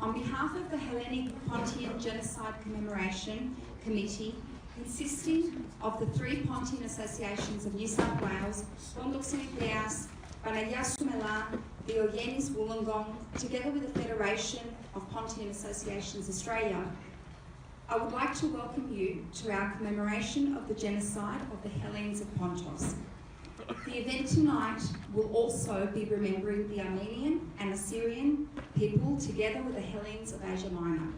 On behalf of the Hellenic Pontian Genocide Commemoration Committee, consisting of the three Pontian associations of New South Wales, Pontos, Panagyasu Melan, Diogenes Wollongong, together with the Federation of Pontian Associations Australia, I would like to welcome you to our commemoration of the genocide of the Hellenes of Pontos. The event tonight will also be remembering the Armenian and Assyrian people together with the Hellenes of Asia Minor,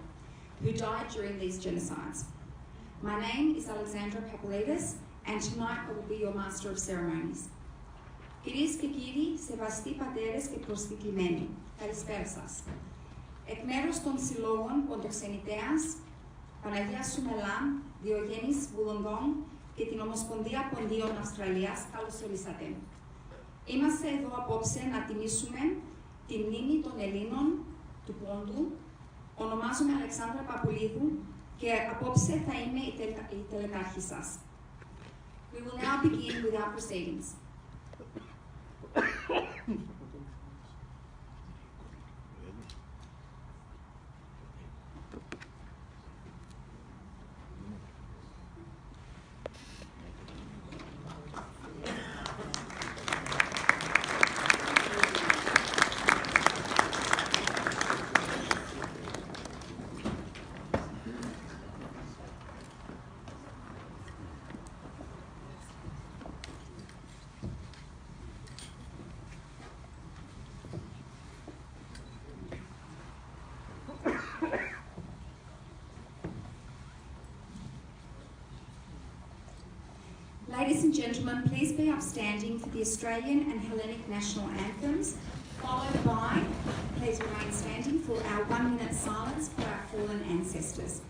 who died during these genocides. My name is Alexandra Papalidis, and tonight I will be your Master of Ceremonies. Κυρίες και κύριοι, σεβαστοί πατέρες και προσκεκλημένοι, καλησπέρα σας. Εκ μέρους των συλλόγων Ποντοξενητέας, Παναγιάσου Μελάν, Διογέννης Βουλονγκόν και την Ομοσπονδία Ποντίων Αυστραλίας, καλώς ορίσατε. Είμαστε εδώ απόψε να τιμήσουμε τη μνήμη των Ελλήνων του Πόντου. Ονομάζομαι Αλεξάνδρα Παπουλίδου και απόψε θα είμαι η τελετάρχη σας. We will now begin with our proceedings. Ladies and gentlemen, please be upstanding for the Australian and Hellenic national anthems, followed by, please remain standing for our 1-minute silence for our fallen ancestors.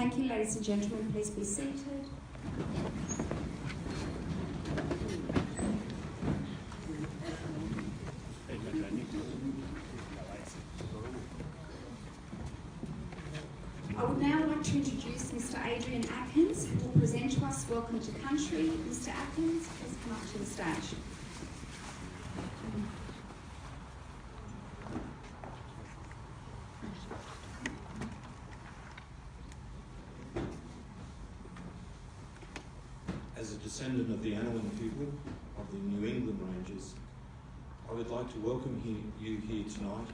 Thank you, ladies and gentlemen. Please be seated. I would now like to introduce Mr. Adrian Atkins, who will present to us Welcome to Country. Mr. Atkins, please come up to the stage. As a descendant of the Anawin people of the New England Ranges, I would like to welcome you here tonight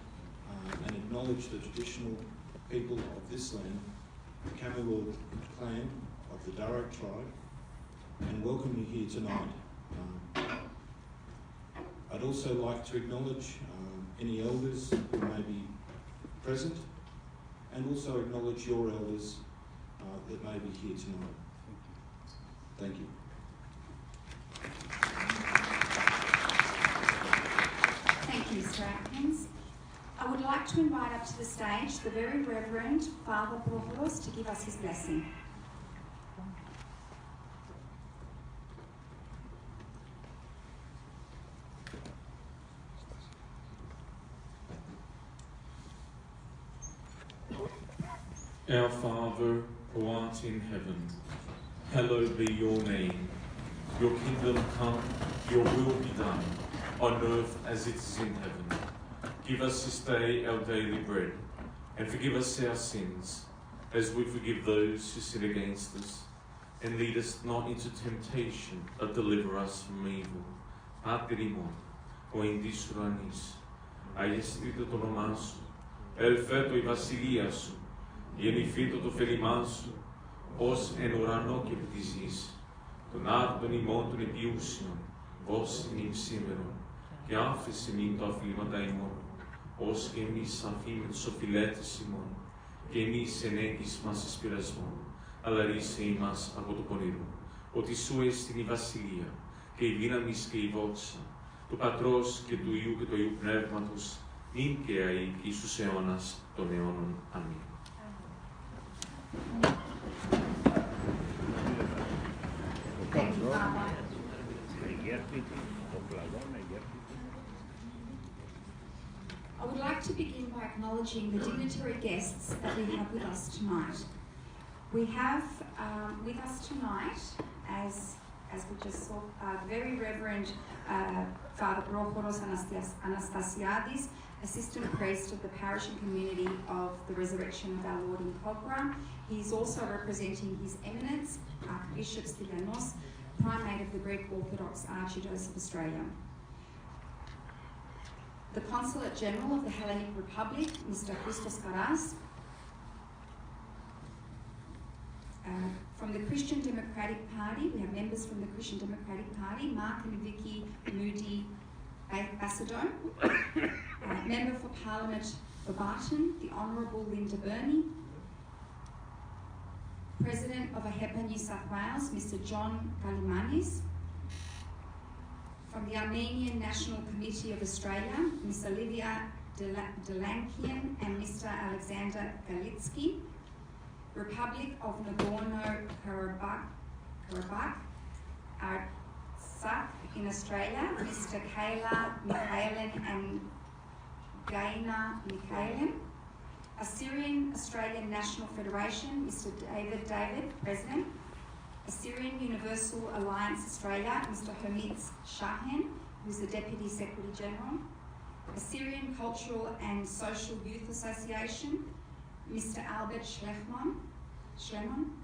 and acknowledge the traditional people of this land, the Cammerwell clan of the Darug tribe, and welcome you here tonight. I'd also like to acknowledge any elders who may be present, and also acknowledge your elders that may be here tonight. Thank you. Thank you, Mr. Atkins. I would like to invite up to the stage the Very Reverend Father Pontos to give us his blessing. Our Father, who art in heaven, hallowed be your name. Your kingdom come, your will be done, on earth as it is in heaven. Give us this day our daily bread, and forgive us our sins, as we forgive those who sin against us. And lead us not into temptation, but deliver us from evil. Paterimon, o indis uranis, aiestito to nomasu, elfeto i vasilia su, γεννηθήτω το φελιμάν σου, ως εν ουρανό και πτυσής, τον άρτον ημών των επιούσιων, ως ημίν σήμερον, και άφησε ημίν το αφήλματα ημών, ως και εμείς αφήνουμε τους οφειλέτες ημών, και εμείς ενέγγις μας εις πειρασμόν, αλλά ρίσε ημάς από το πονηρό, ότι σου έστειν η βασιλεία, και η δύναμις και η δόξα, του Πατρός και του Υιού και του Υιού Πνεύματος, νυν και αεί και εις τους αιώνας των αιώνων. Αμήν. Thank you, Father. I would like to begin by acknowledging the dignitary guests that we have with us tonight. We have with us tonight, as we just saw, Very Reverend Father Prochoros Anastasiadis, Assistant Priest of the Parish and Community of the Resurrection of Our Lord in Cogra. He's also representing His Eminence, Archbishop Stylianos, Primate of the Greek Orthodox Archdiocese of Australia. The Consulate General of the Hellenic Republic, Mr. Christos Karas. From the Christian Democratic Party, we have members from the Christian Democratic Party, Mark and Vicky Moody Bassadone. Member for Parliament for Barton, the Honourable Linda Burney. President of AHEPA New South Wales, Mr. John Galimanis. From the Armenian National Committee of Australia, Ms. Olivia Delankian and Mr. Alexander Galitsky. Republic of Nagorno-Karabakh, Artsakh in Australia, Mr. Kayla Mikhailen and Gaina Mikhailen. Assyrian Australian National Federation, Mr. David, President. Assyrian Universal Alliance Australia, Mr. Hermitz Shahen, who's the Deputy Secretary General. Assyrian Cultural and Social Youth Association, Mr. Albert Schlemon,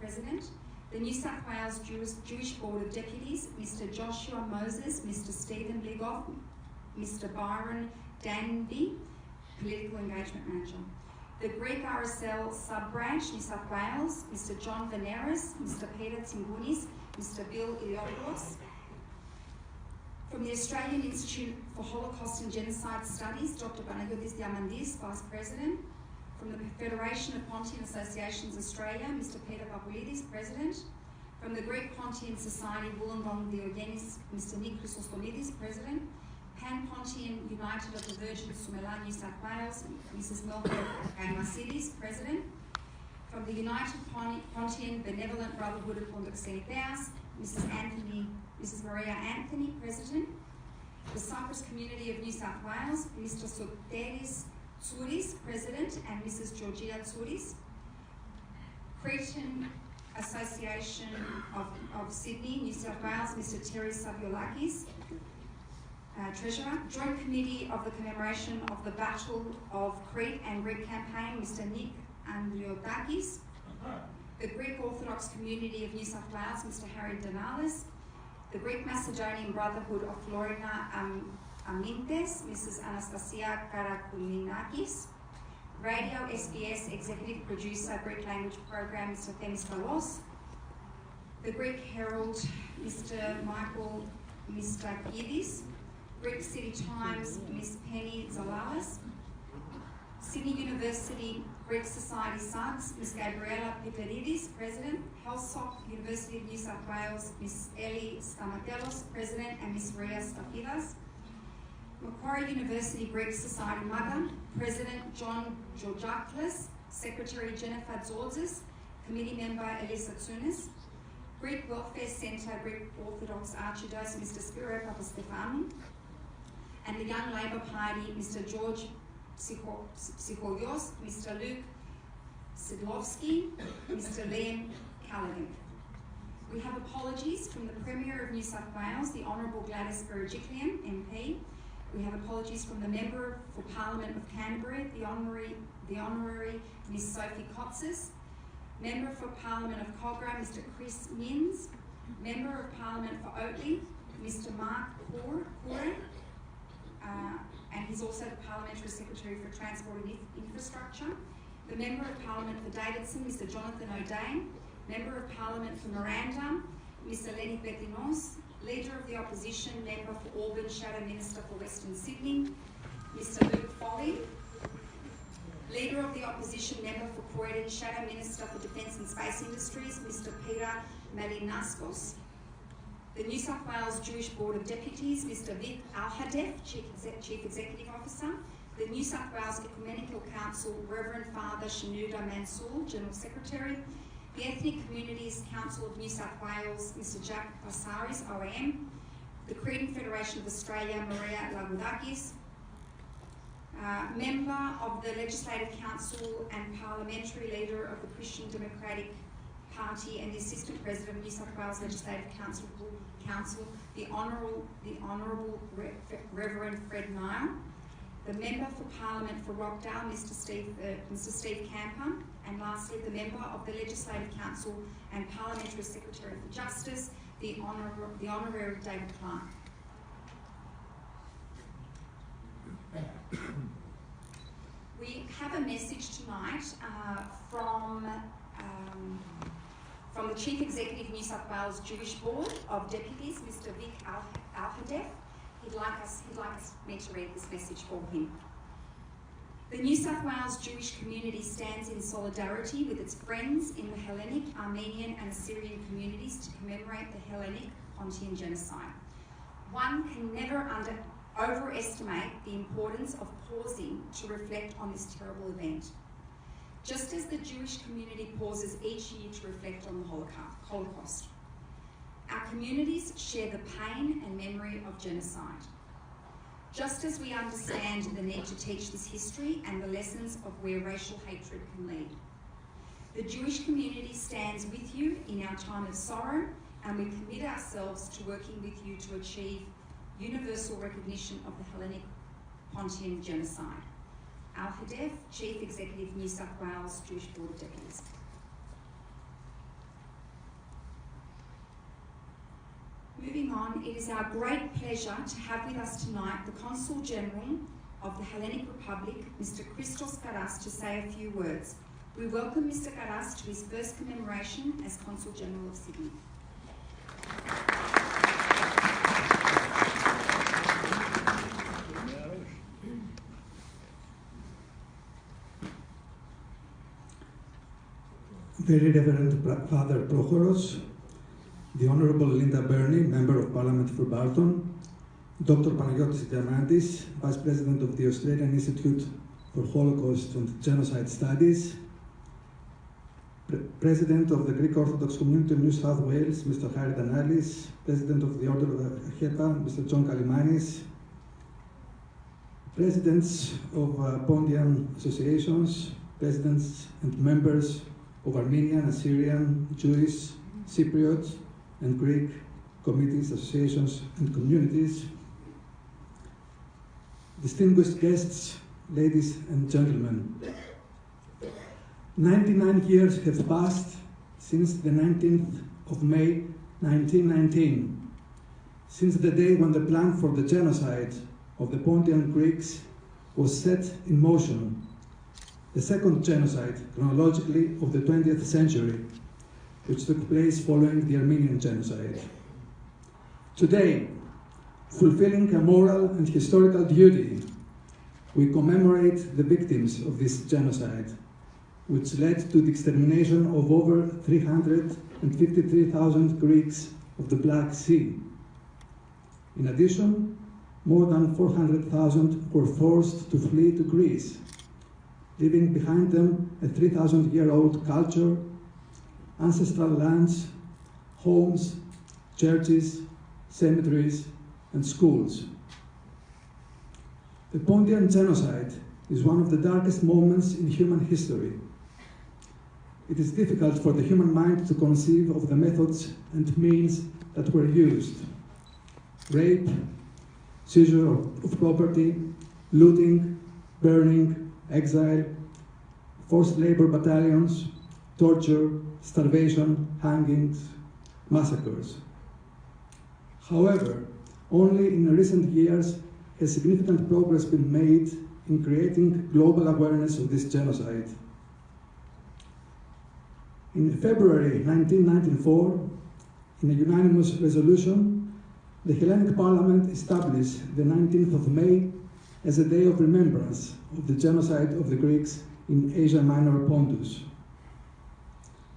President. The New South Wales Jewish Board of Deputies, Mr. Joshua Moses, Mr. Stephen Ligoff, Mr. Byron Danby, Political Engagement Manager. The Greek RSL Sub-Branch, New South Wales, Mr. John Veneris, Mr. Peter Tsimbunis, Mr. Bill Iliopoulos. From the Australian Institute for Holocaust and Genocide Studies, Dr. Panagiotis Diamandis, Vice President. From the Federation of Pontian Associations Australia, Mr. Peter Papoulidis, President. From the Greek Pontian Society Wollongong Diogenes, Mr. Nick Chrysostomidis, President. Pan-Pontian United of the Virgin Sumelan, New South Wales, Mrs. Melchior Gaimasidis, President. From the United Pontian Benevolent Brotherhood of Pontos, Mrs. Maria Anthony, President. The Cyprus Community of New South Wales, Mr. Soteris Tsouris, President, and Mrs. Georgia Tsouris. Cretan Association of Sydney, New South Wales, Mr. Terry Saviolakis, Treasurer. Joint Committee of the Commemoration of the Battle of Crete and Greek Campaign, Mr. Nick Andriodakis. The Greek Orthodox Community of New South Wales, Mr. Harry Danalis. The Greek Macedonian Brotherhood of Florina Amintes, Mrs. Anastasia Karakoulinakis. Radio SBS Executive Producer, Greek Language Program, Mr. Themis Kalos. The Greek Herald, Mr. Michael Mistakidis. Greek City Times, Ms. Penny Zalalas. Sydney University Greek Society SAGS, Ms. Gabriela Piperidis, President. Hellsoc University of New South Wales, Ms. Ellie Stamatelos, President, and Ms. Ria Stafidas. Macquarie University Greek Society Mother, President John Georgaklis, Secretary Jennifer Zorzis, Committee Member Elisa Tsounis. Greek Welfare Centre Greek Orthodox Archdiocese, Mr. Spiro Papastefanou. And the Young Labour Party, Mr. George Psycholios, Mr. Luke Sidlovsky, Mr. Liam Callaghan. We have apologies from the Premier of New South Wales, the Honourable Gladys Berejiklian, MP. We have apologies from the Member for Parliament of Canterbury, the Honorary Ms. Sophie Kotsis. Member for Parliament of Cogra, Mr. Chris Mins. Member of Parliament for Oatley, Mr. Mark Courin. And he's also the Parliamentary Secretary for Transport and Infrastructure. The Member of Parliament for Davidson, Mr. Jonathan O'Dane. Member of Parliament for Miranda, Ms. Eleni Petinos. Leader of the Opposition, Member for Auburn, Shadow Minister for Western Sydney, Mr. Luke Foley. Leader of the Opposition, Member for Croydon, Shadow Minister for Defence and Space Industries, Mr. Peter Malinaskos. The New South Wales Jewish Board of Deputies, Mr. Vic Al-Hadef, Chief Executive Officer. The New South Wales Ecumenical Council, Reverend Father Shenouda Mansour, General Secretary. The Ethnic Communities Council of New South Wales, Mr. Jack Basaris, OAM. The Cretan Federation of Australia, Maria Lagoudakis. Member of the Legislative Council and Parliamentary Leader of the Christian Democratic Party and the Assistant President of New South Wales Legislative Council, the Honourable Reverend Fred Nile. The Member for Parliament for Rockdale, Mr. Steve Camper. And lastly, the Member of the Legislative Council and Parliamentary Secretary for Justice, the Honorary David Clark. We have a message tonight from the Chief Executive New South Wales Jewish Board of Deputies, Mr. Vic Al-Hadef. He'd like me to read this message for him. The New South Wales Jewish community stands in solidarity with its friends in the Hellenic, Armenian and Assyrian communities to commemorate the Hellenic Pontian Genocide. One can never overestimate the importance of pausing to reflect on this terrible event. Just as the Jewish community pauses each year to reflect on the Holocaust. Our communities share the pain and memory of genocide. Just as we understand the need to teach this history and the lessons of where racial hatred can lead. The Jewish community stands with you in our time of sorrow, and we commit ourselves to working with you to achieve universal recognition of the Hellenic Pontian Genocide. Al-Hadef, Chief Executive, New South Wales Jewish Board of Deputies. Moving on, it is our great pleasure to have with us tonight the Consul General of the Hellenic Republic, Mr. Christos Karas, to say a few words. We welcome Mr. Karas to his first commemoration as Consul General of Sydney. Very Reverend Father Prochoros, the Honourable Linda Burney, Member of Parliament for Barton, Dr. Panagiotis Diamandis, Vice President of the Australian Institute for Holocaust and Genocide Studies, President of the Greek Orthodox Community of New South Wales, Mr. Harry Danalis, President of the Order of HEPA, Mr. John Kalimanis, Presidents of Pontian associations, Presidents and members of Armenian, Assyrian, Jewish, Cypriot, and Greek committees, associations, and communities, distinguished guests, ladies and gentlemen. 99 years have passed since the 19th of May 1919, since the day when the plan for the genocide of the Pontian Greeks was set in motion, the second genocide, chronologically, of the 20th century, which took place following the Armenian genocide. Today, fulfilling a moral and historical duty, we commemorate the victims of this genocide, which led to the extermination of over 353,000 Greeks of the Black Sea. In addition, more than 400,000 were forced to flee to Greece, leaving behind them a 3,000-year-old culture, ancestral lands, homes, churches, cemeteries, and schools. The Pontian genocide is one of the darkest moments in human history. It is difficult for the human mind to conceive of the methods and means that were used. Rape, seizure of property, looting, burning, exile, forced labor battalions, torture, starvation, hangings, massacres. However, only in recent years has significant progress been made in creating global awareness of this genocide. In February 1994, in a unanimous resolution, the Hellenic Parliament established the 19th of May as a day of remembrance of the genocide of the Greeks in Asia Minor Pontus.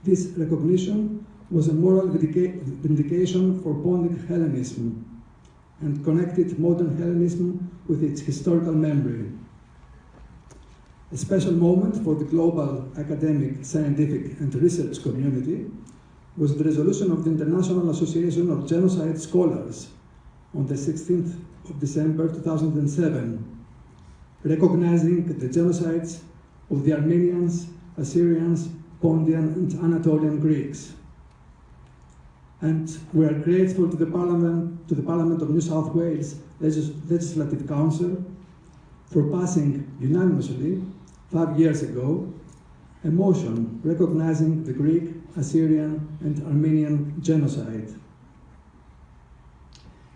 This recognition was a moral vindication for Pontic Hellenism and connected modern Hellenism with its historical memory. A special moment for the global academic, scientific, and research community was the resolution of the International Association of Genocide Scholars on the 16th of December 2007, recognizing the genocides of the Armenians, Assyrians, Pontian, and Anatolian Greeks. And we are grateful to the Parliament of New South Wales Legislative Council for passing unanimously 5 years ago a motion recognizing the Greek, Assyrian, and Armenian genocide.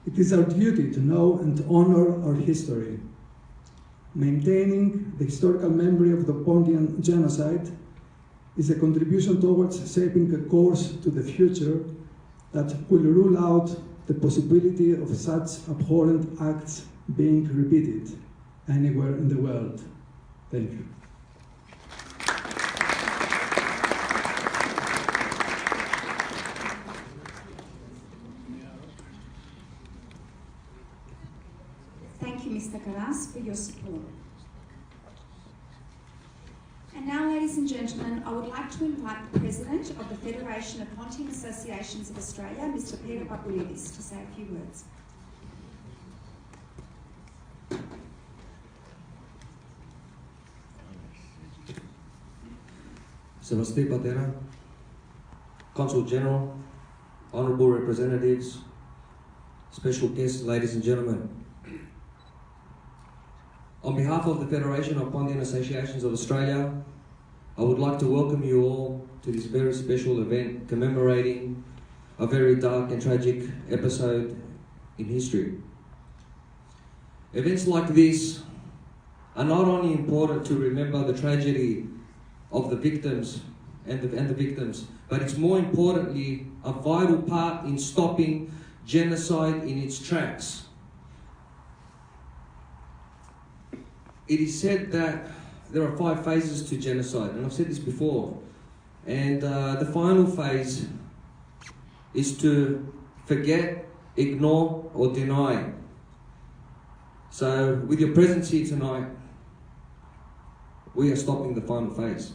It is our duty to know and honor our history. Maintaining the historical memory of the Pontian genocide is a contribution towards shaping a course to the future that will rule out the possibility of such abhorrent acts being repeated anywhere in the world. Thank you. Thank you, Mr. Karas, for your support. And now, ladies and gentlemen, I would like to invite the President of the Federation of Pontian Associations of Australia, Mr. Peter Babulidis, to say a few words. Sevastei Patera, Consul General, Honourable Representatives, special guests, ladies and gentlemen. On behalf of the Federation of Pontian Associations of Australia, I would like to welcome you all to this very special event commemorating a very dark and tragic episode in history. Events like this are not only important to remember the tragedy of the victims and the victims, but it's more importantly a vital part in stopping genocide in its tracks. It is said that there are 5 phases to genocide, and I've said this before. And the final phase is to forget, ignore, or deny. So, with your presence here tonight, we are stopping the final phase.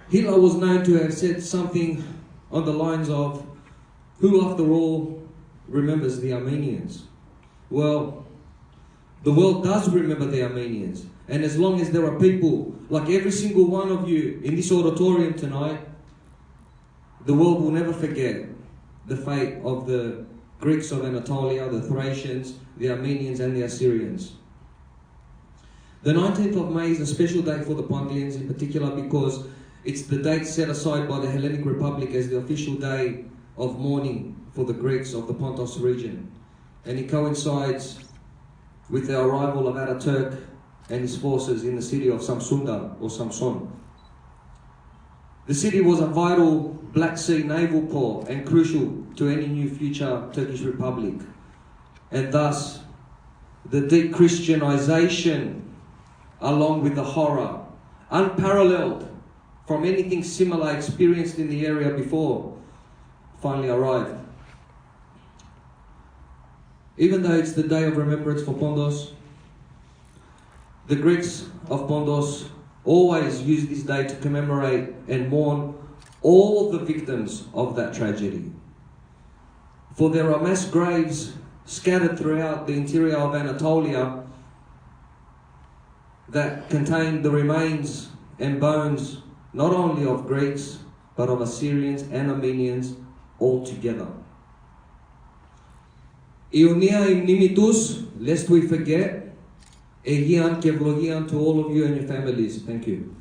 Hitler was known to have said something on the lines of, "Who after all remembers the Armenians?" Well, the world does remember the Armenians. And as long as there are people, like every single one of you in this auditorium tonight, the world will never forget the fate of the Greeks of Anatolia, the Thracians, the Armenians and the Assyrians. The 19th of May is a special day for the Pontians in particular because it's the date set aside by the Hellenic Republic as the official day of mourning for the Greeks of the Pontos region. And it coincides with the arrival of Ataturk and his forces in the city of Samsunda or Samson. The city was a vital Black Sea naval port and crucial to any new future Turkish Republic. And thus, the de-Christianization, along with the horror, unparalleled from anything similar experienced in the area before, finally arrived. Even though it's the day of remembrance for Pontos, the Greeks of Pontos always use this day to commemorate and mourn all the victims of that tragedy. For there are mass graves scattered throughout the interior of Anatolia that contain the remains and bones not only of Greeks but of Assyrians and Armenians all together. Ionia imnimitus, lest we forget, Egian kevlogian to all of you and your families. Thank you.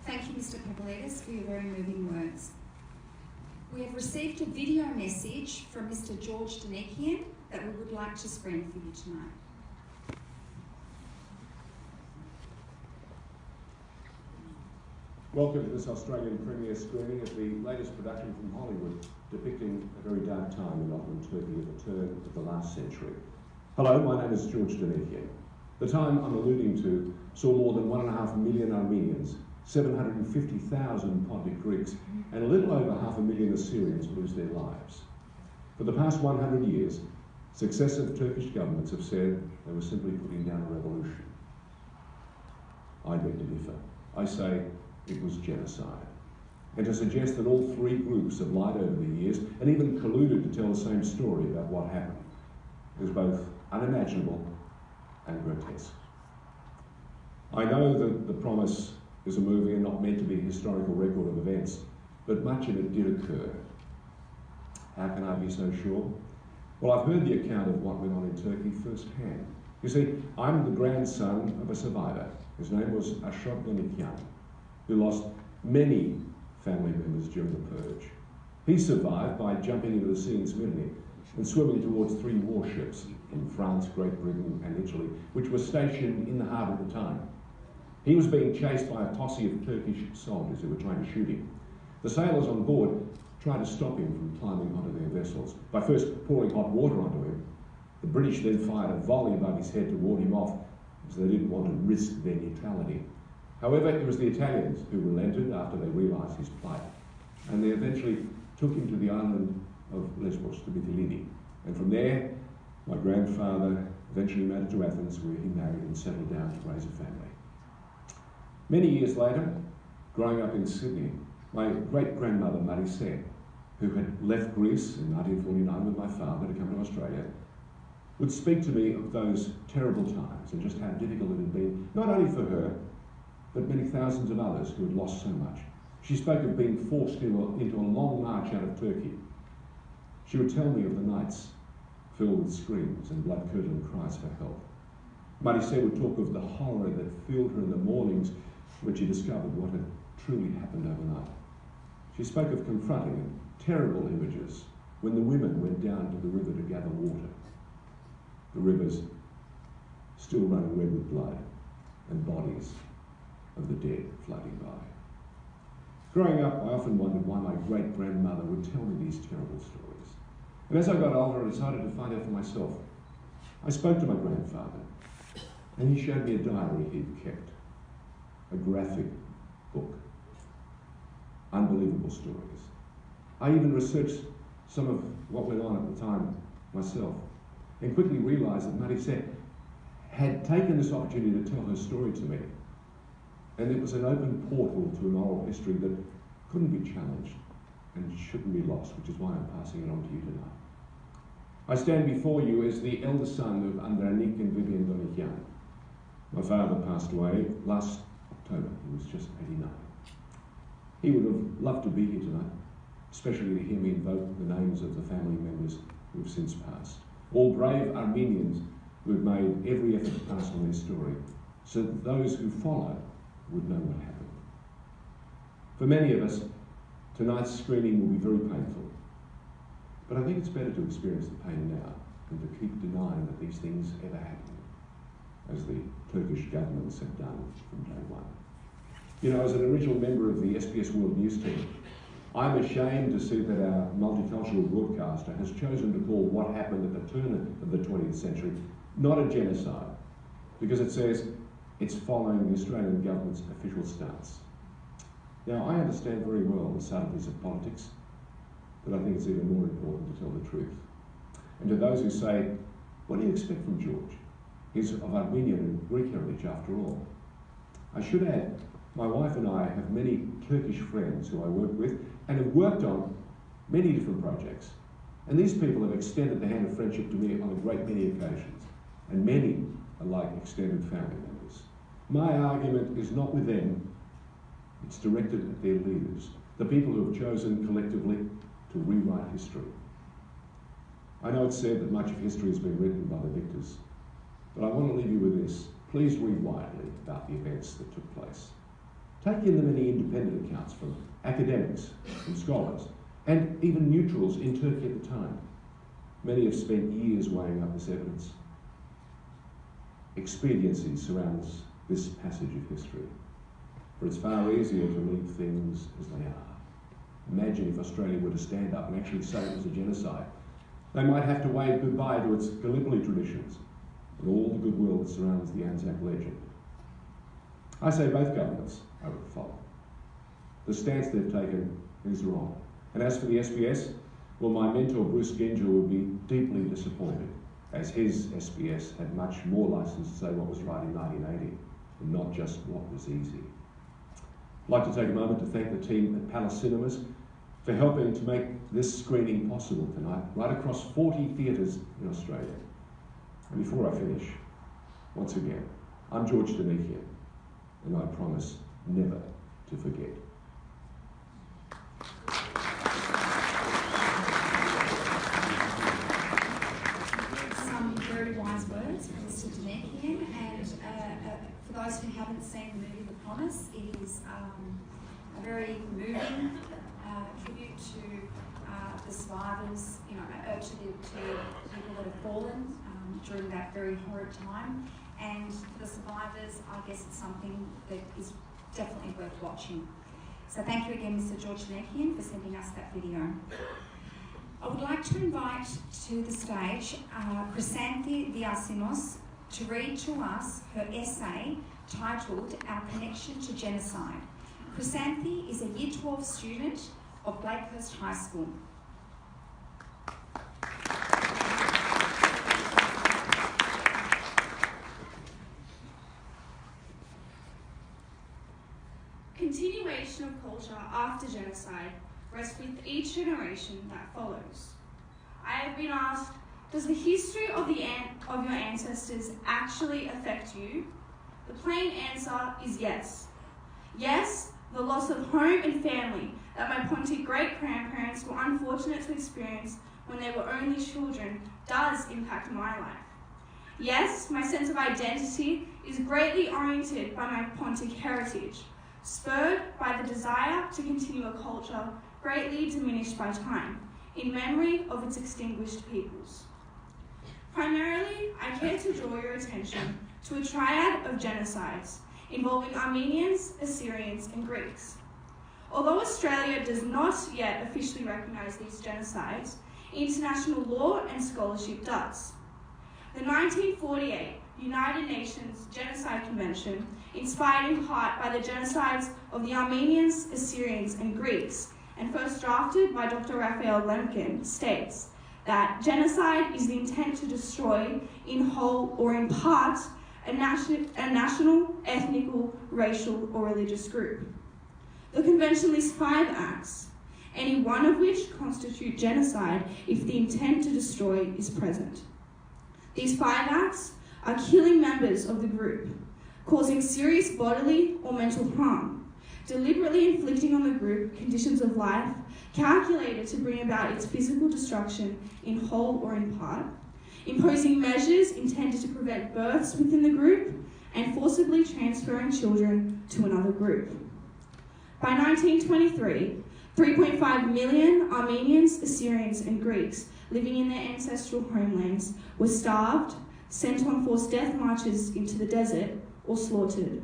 Thank you, Mr. Pavlidis, for your very moving words. We have received a video message from Mr. George Danikian that we would like to screen for you tonight. Welcome to this Australian premiere screening of the latest production from Hollywood, depicting a very dark time in Ottoman Turkey at the turn of the last century. Hello, my name is George Danikian. The time I'm alluding to saw more than 1.5 million Armenians, 750,000 Pontic Greeks, and a little over 500,000 Assyrians lose their lives. For the past 100 years, successive Turkish governments have said they were simply putting down a revolution. I beg to differ. I say it was genocide. And to suggest that all three groups have lied over the years and even colluded to tell the same story about what happened is both unimaginable and grotesque. I know that The Promise is a movie and not meant to be a historical record of events, but much of it did occur. How can I be so sure? Well, I've heard the account of what went on in Turkey firsthand. You see, I'm the grandson of a survivor. His name was Ashok Danikian, who lost many family members during the purge. He survived by jumping into the sea in Smyrna and swimming towards 3 warships from France, Great Britain and Italy, which were stationed in the harbour at the time. He was being chased by a posse of Turkish soldiers who were trying to shoot him. The sailors on board tried to stop him from climbing onto their vessels by first pouring hot water onto him. The British then fired a volley above his head to ward him off, as they didn't want to risk their neutrality. However, it was the Italians who relented after they realised his plight, and they eventually took him to the island of Lesbos, to Mytilene. And from there, my grandfather eventually made it to Athens, where he married and settled down to raise a family. Many years later, growing up in Sydney, my great-grandmother Marise, who had left Greece in 1949 with my father to come to Australia, would speak to me of those terrible times and just how difficult it had been, not only for her, but many thousands of others who had lost so much. She spoke of being forced into a long march out of Turkey. She would tell me of the nights filled with screams and blood-curdling cries for help. Marise would talk of the horror that filled her in the mornings when she discovered what had truly happened overnight. She spoke of confronting terrible images when the women went down to the river to gather water. The rivers still running red with blood and bodies of the dead floating by. Growing up, I often wondered why my great-grandmother would tell me these terrible stories. And as I got older, I decided to find out for myself. I spoke to my grandfather, and he showed me a diary he'd kept, a graphic book, unbelievable stories. I even researched some of what went on at the time myself. and quickly realised that Marisette had taken this opportunity to tell her story to me. And it was an open portal to an oral history that couldn't be challenged and shouldn't be lost, which is why I'm passing it on to you tonight. I stand before you as the elder son of Andranik and Vivian Donikian. My father passed away last October. He was just 89. He would have loved to be here tonight, especially to hear me invoke the names of the family members who have since passed. All brave Armenians who have made every effort to pass on their story, so that those who follow would know what happened. For many of us, tonight's screening will be very painful. But I think it's better to experience the pain now than to keep denying that these things ever happened, as the Turkish governments have done from day one. You know, as an original member of the SBS World News team, I'm ashamed to see that our multicultural broadcaster has chosen to call what happened at the turn of the 20th century not a genocide, because it says it's following the Australian government's official stance. Now, I understand very well the subtleties of politics, but I think it's even more important to tell the truth. And to those who say, what do you expect from George? He's of Armenian and Greek heritage after all. I should add, my wife and I have many Turkish friends who I work with and have worked on many different projects. And these people have extended the hand of friendship to me on a great many occasions, and many are like extended family members. My argument is not with them, it's directed at their leaders, the people who have chosen collectively to rewrite history. I know it's said that much of history has been written by the victors, but I want to leave you with this. Please read widely about the events that took place. Take in the many independent accounts from academics, from scholars, and even neutrals in Turkey at the time. Many have spent years weighing up this evidence. Expediency surrounds this passage of history, for it's far easier to leave things as they are. Imagine if Australia were to stand up and actually say it was a genocide. They might have to wave goodbye to its Gallipoli traditions and all the goodwill that surrounds the Anzac legend. I say both governments are at fault. The stance they've taken is wrong. And as for the SBS, well, my mentor Bruce Ginger would be deeply disappointed, as his SBS had much more license to say what was right in 1980 and not just what was easy. I'd like to take a moment to thank the team at Palace Cinemas for helping to make this screening possible tonight, right across 40 theatres in Australia. And before I finish, once again, I'm George Danikian, and I promise never to forget. Some very wise words from Mr. Danikian, and for those who haven't seen the movie The Promise, it is a very moving tribute to the survivors, to the people that have fallen during that very horrid time. And for the survivors, I guess it's something that is definitely worth watching. So thank you again, Mr. George Danikian, for sending us that video. I would like to invite to the stage Chrysanthi Diasimos to read to us her essay titled Our Connection to Genocide. Chrysanthi is a Year 12 student of Blakehurst High School. Continuation of culture after genocide rests with each generation that follows. I have been asked, does the history of your ancestors actually affect you? The plain answer is yes. Yes, the loss of home and family that my Pontic great-grandparents were unfortunate to experience when they were only children does impact my life. Yes, my sense of identity is greatly oriented by my Pontic heritage, spurred by the desire to continue a culture greatly diminished by time, in memory of its extinguished peoples. Primarily, I care to draw your attention to a triad of genocides involving Armenians, Assyrians, and Greeks. Although Australia does not yet officially recognise these genocides, international law and scholarship does. The 1948 United Nations Genocide Convention, inspired in part by the genocides of the Armenians, Assyrians, and Greeks, and first drafted by Dr. Raphael Lemkin, states that genocide is the intent to destroy, in whole or in part, a national, ethnical, racial, or religious group. The Convention lists 5 acts, any one of which constitute genocide if the intent to destroy is present. These 5 acts are killing members of the group, causing serious bodily or mental harm, deliberately inflicting on the group conditions of life calculated to bring about its physical destruction in whole or in part, imposing measures intended to prevent births within the group, and forcibly transferring children to another group. By 1923, 3.5 million Armenians, Assyrians, and Greeks living in their ancestral homelands were starved, sent on forced death marches into the desert, or slaughtered.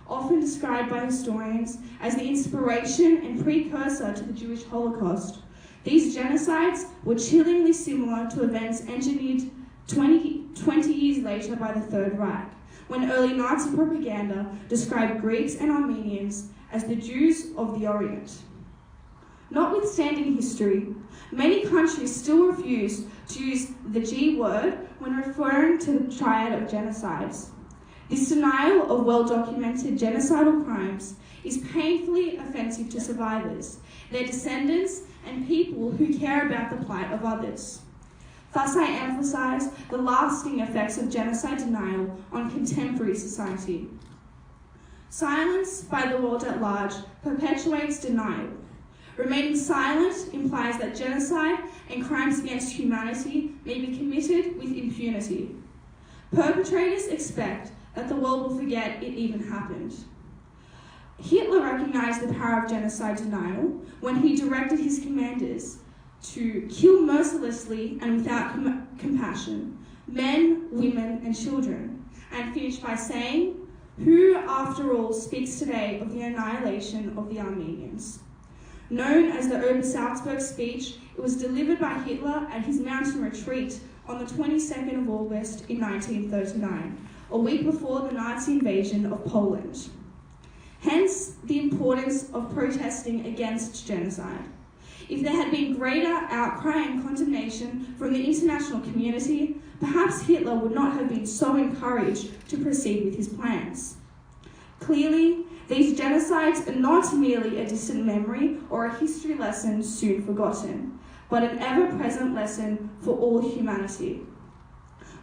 Often described by historians as the inspiration and precursor to the Jewish Holocaust, these genocides were chillingly similar to events engineered 20 years later by the Third Reich, when early Nazi propaganda described Greeks and Armenians as the Jews of the Orient. Notwithstanding history, many countries still refuse to use the G word when referring to the triad of genocides. This denial of well-documented genocidal crimes is painfully offensive to survivors, their descendants, and people who care about the plight of others. Thus, I emphasise the lasting effects of genocide denial on contemporary society. Silence by the world at large perpetuates denial. Remaining silent implies that genocide and crimes against humanity may be committed with impunity. Perpetrators expect that the world will forget it even happened. Hitler recognized the power of genocide denial when he directed his commanders to kill mercilessly and without compassion men, women, and children, and finished by saying, "Who, after all, speaks today of the annihilation of the Armenians?" Known as the Ober-Salzberg speech, it was delivered by Hitler at his mountain retreat on the 22nd of August in 1939, a week before the Nazi invasion of Poland. Hence, the importance of protesting against genocide. If there had been greater outcry and condemnation from the international community, perhaps Hitler would not have been so encouraged to proceed with his plans. Clearly, these genocides are not merely a distant memory or a history lesson soon forgotten, but an ever-present lesson for all humanity.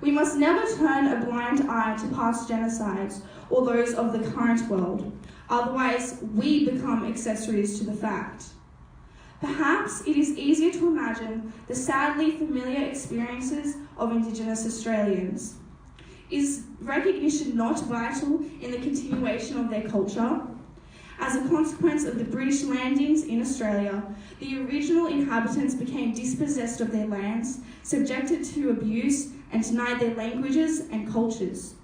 We must never turn a blind eye to past genocides or those of the current world, otherwise we become accessories to the fact. Perhaps it is easier to imagine the sadly familiar experiences of Indigenous Australians. Is recognition not vital in the continuation of their culture? As a consequence of the British landings in Australia, the original inhabitants became dispossessed of their lands, subjected to abuse, and denied their languages and cultures.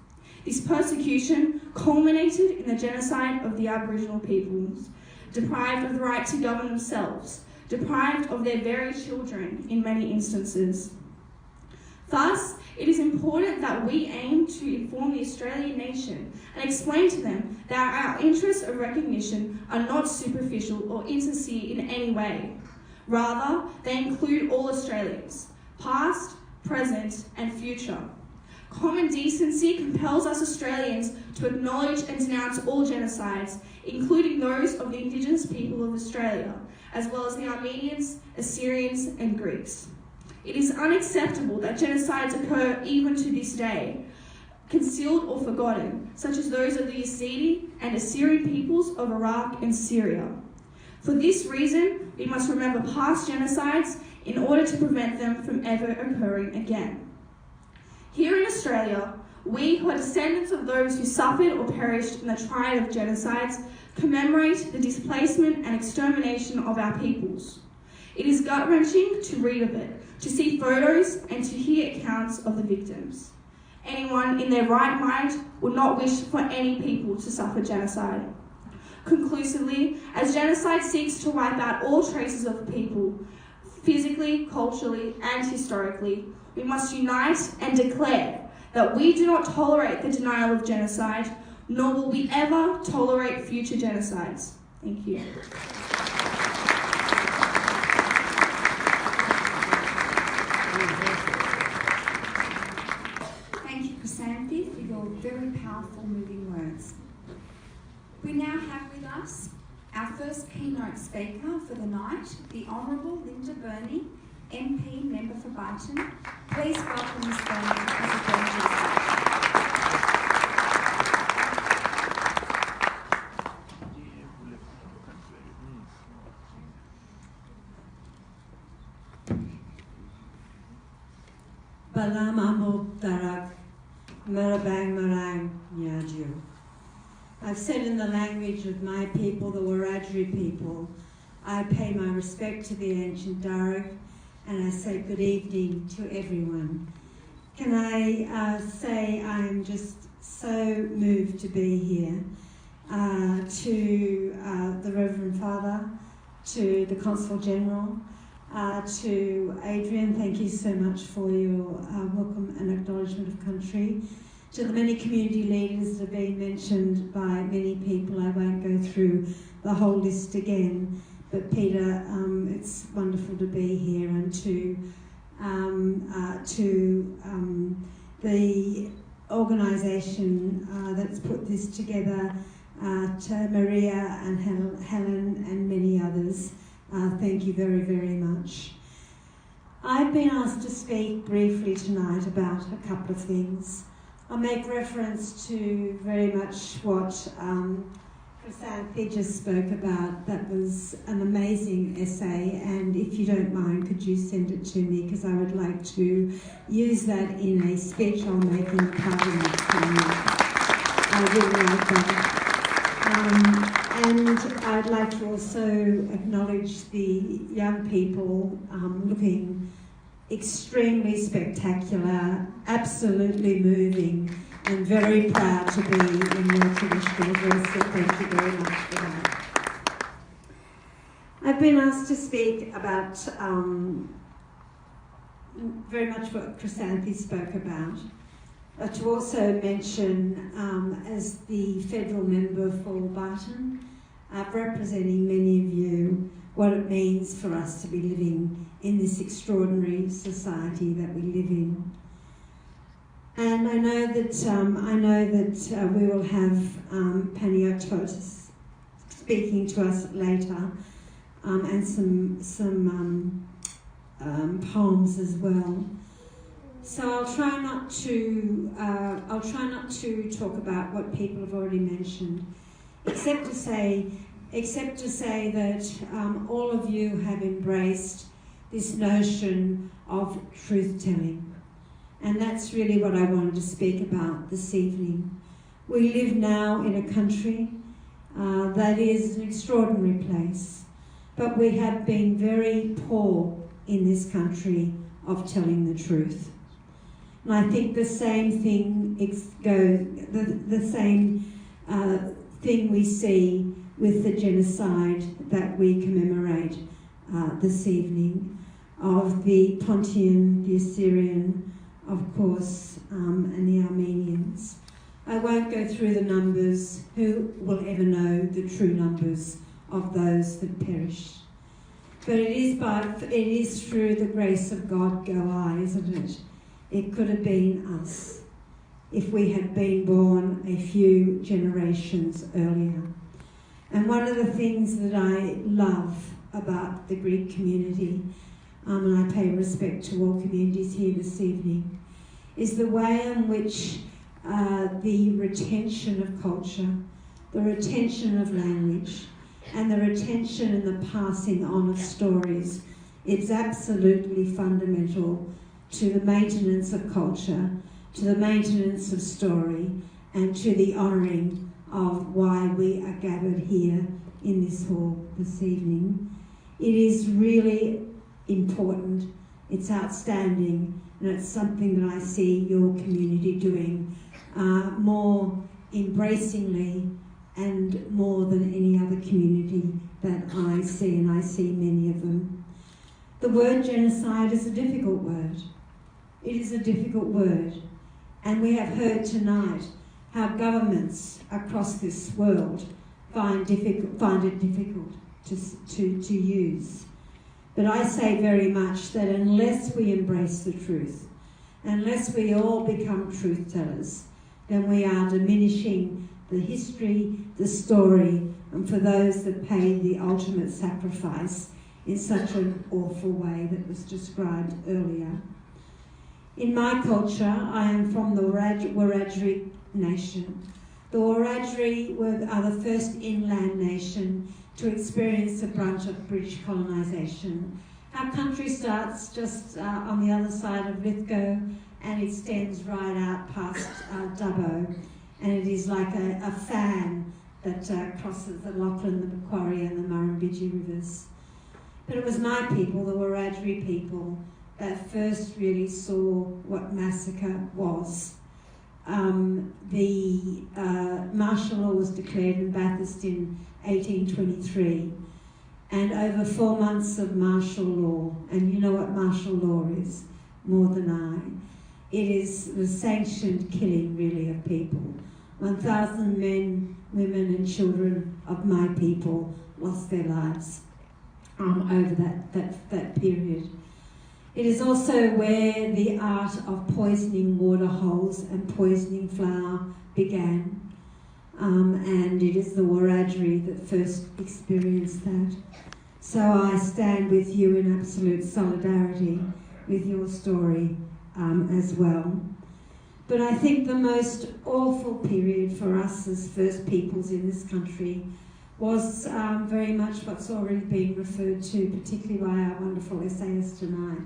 This persecution culminated in the genocide of the Aboriginal peoples, deprived of the right to govern themselves, deprived of their very children in many instances. Thus, it is important that we aim to inform the Australian nation and explain to them that our interests of recognition are not superficial or insincere in any way. Rather, they include all Australians, past, present, and future. Common decency compels us Australians to acknowledge and denounce all genocides, including those of the Indigenous people of Australia, as well as the Armenians, Assyrians, and Greeks. It is unacceptable that genocides occur even to this day, concealed or forgotten, such as those of the Yazidi and Assyrian peoples of Iraq and Syria. For this reason, we must remember past genocides in order to prevent them from ever occurring again. Here in Australia, we who are descendants of those who suffered or perished in the triad of genocides commemorate the displacement and extermination of our peoples. It is gut-wrenching to read of it, to see photos and to hear accounts of the victims. Anyone in their right mind would not wish for any people to suffer genocide. Conclusively, as genocide seeks to wipe out all traces of people, physically, culturally, and historically, we must unite and declare that we do not tolerate the denial of genocide, nor will we ever tolerate future genocides. Thank you. Chrysanthi, for your very powerful, moving words. We now have with us our first keynote speaker for the night, the Honourable Linda Burney, MP, Member for Barton. Please welcome Ms. Burney as a graduate. Balam Amul Darak Marabang Marang Nyaju. I've said in the language of my people, the Wiradjuri people, I pay my respect to the ancient Darak and I say good evening to everyone. Can I say I'm just so moved to be here, to the Reverend Father, to the Consul General, to Adrian, thank you so much for your welcome and acknowledgement of country. To the many community leaders that have been mentioned by many people, I won't go through the whole list again. But Peter, it's wonderful to be here, and to the organisation that's put this together, to Maria and Helen and many others. Thank you very, very much. I've been asked to speak briefly tonight about a couple of things. I'll make reference to very much what Chrysanthi just spoke about. That was an amazing essay, and if you don't mind, could you send it to me, because I would like to use that in a speech I'll make in the Parliament. I really like that. And I'd like to also acknowledge the young people looking extremely spectacular, absolutely moving, and very proud to be in your traditional dress, so thank you very much for that. I've been asked to speak about very much what Chrysanthi spoke about, to also mention as the federal member for Barton, representing many of you, what it means for us to be living in this extraordinary society that we live in. And I know that we will have Panagiotis speaking to us later, and some poems as well. So I'll try not to talk about what people have already mentioned, except to say that all of you have embraced this notion of truth-telling. And that's really what I wanted to speak about this evening. We live now in a country that is an extraordinary place, but we have been very poor in this country of telling the truth. And I think the same thing thing we see with the genocide that we commemorate this evening of the Pontian, the Assyrian, of course, and the Armenians. I won't go through the numbers. Who will ever know the true numbers of those that perished? But it is through the grace of God go I, isn't it? It could have been us if we had been born a few generations earlier. And one of the things that I love about the Greek community, and I pay respect to all communities here this evening, is the way in which the retention of culture, the retention of language, and the retention and the passing on of stories, it's absolutely fundamental to the maintenance of culture, to the maintenance of story, and to the honouring of why we are gathered here in this hall this evening. It is really important, it's outstanding, and it's something that I see your community doing more embracingly and more than any other community that I see, and I see many of them. The word genocide is a difficult word. It is a difficult word, and we have heard tonight how governments across this world find it difficult to use. But I say very much that unless we embrace the truth, Unless we all become truth tellers, then we are diminishing the history, the story, and for those that paid the ultimate sacrifice in such an awful way that was described earlier. In my culture, I am from the Wiradjuri nation. The Wiradjuri are the first inland nation to experience the brunt of British colonisation. Our country starts just on the other side of Lithgow and extends right out past Dubbo, and it is like a fan that crosses the Lachlan, the Macquarie and the Murrumbidgee rivers. But it was my people, the Wiradjuri people, that first really saw what massacre was. The martial law was declared in Bathurst in 1823, and over 4 months of martial law, and you know what martial law is more than I. It is the sanctioned killing, really, of people. 1,000 men, women and children of my people lost their lives over that period. It is also where the art of poisoning water holes and poisoning flour began. And it is the Wiradjuri that first experienced that. So I stand with you in absolute solidarity with your story as well. But I think the most awful period for us as First Peoples in this country was very much what's already been referred to, particularly by our wonderful essayist tonight,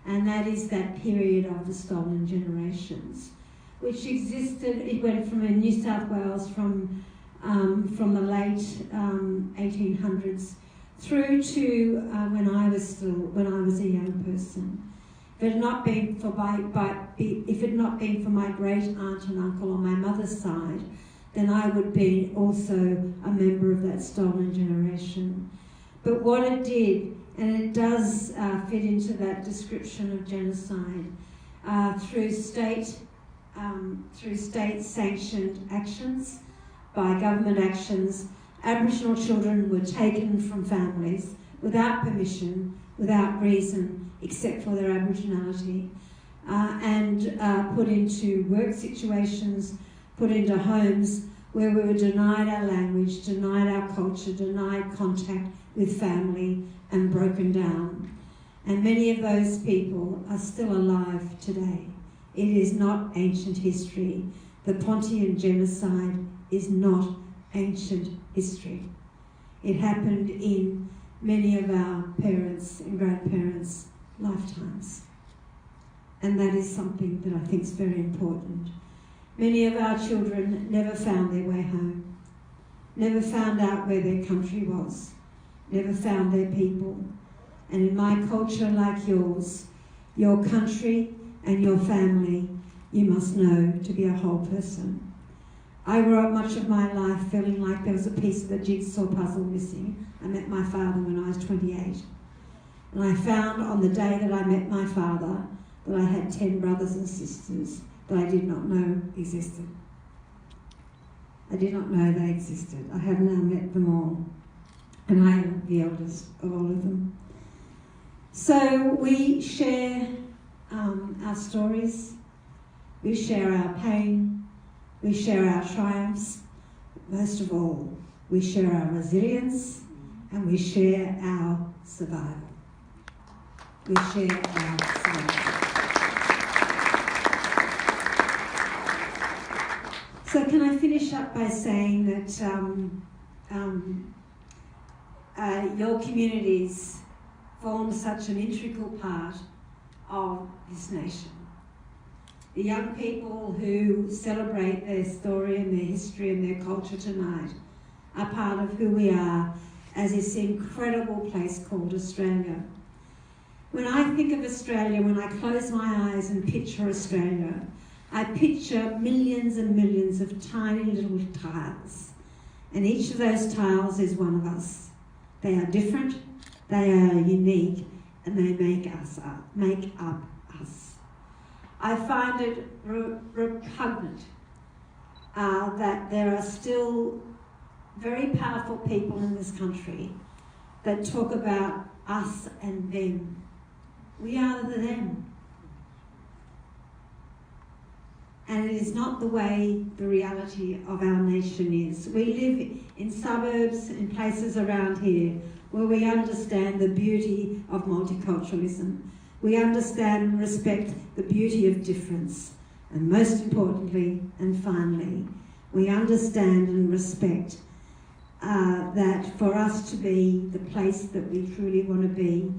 and that is that period of the stolen generations, which existed. It went from in New South Wales from the late 1800s through to when I was a young person. If it had not been for my great aunt and uncle on my mother's side, then I would be also a member of that stolen generation. But what it did, and it does fit into that description of genocide, through state-sanctioned actions, by government actions, Aboriginal children were taken from families without permission, without reason, except for their Aboriginality, and put into work situations, put into homes where we were denied our language, denied our culture, denied contact with family, and broken down. And many of those people are still alive today. It is not ancient history. The Pontian genocide is not ancient history. It happened in many of our parents' and grandparents' lifetimes. And that is something that I think is very important. Many of our children never found their way home, never found out where their country was, never found their people. And in my culture, like yours, your country and your family, you must know to be a whole person. I grew up much of my life feeling like there was a piece of the jigsaw puzzle missing. I met my father when I was 28. And I found on the day that I met my father that I had 10 brothers and sisters that I did not know existed. I did not know they existed. I have now met them all. And I am the eldest of all of them. So we share our stories, we share our pain, we share our triumphs. Most of all, we share our resilience and we share our survival. We share our survival. So can I finish up by saying that your communities form such an integral part of this nation. The young people who celebrate their story and their history and their culture tonight are part of who we are as this incredible place called Australia. When I think of Australia, when I close my eyes and picture Australia, I picture millions and millions of tiny little tiles. And each of those tiles is one of us. They are different, they are unique, and they make up us. I find it repugnant that there are still very powerful people in this country that talk about us and them. We are the them. and it is not the way the reality of our nation is. We live in suburbs, in places around here, where we understand the beauty of multiculturalism. We understand and respect the beauty of difference. And most importantly and finally, we understand and respect that for us to be the place that we truly want to be,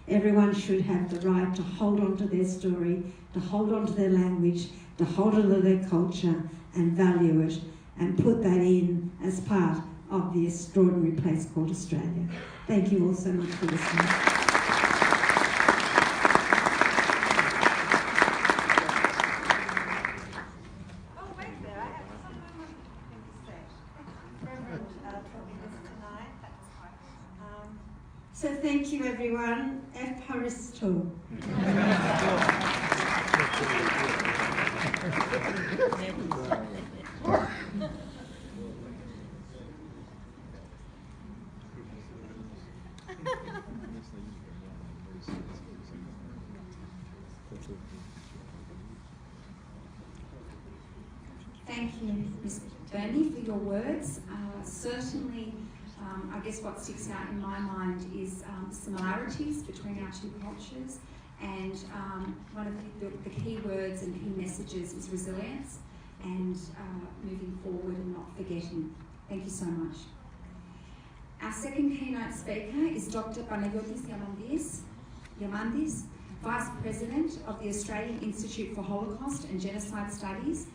everyone should have the right to hold on to their story, to hold on to their language, to hold on to their culture and value it and put that in as part of the extraordinary place called Australia. Thank you all so much for listening. So thank you everyone. Evharisto. Thank you, Ms. Burney, for your words. Certainly, I guess what sticks out in my mind is similarities between our two cultures, and one of the key words and key messages is resilience and moving forward and not forgetting. Thank you so much. Our second keynote speaker is Dr. Panayotis Diamandis, Vice President of the Australian Institute for Holocaust and Genocide Studies.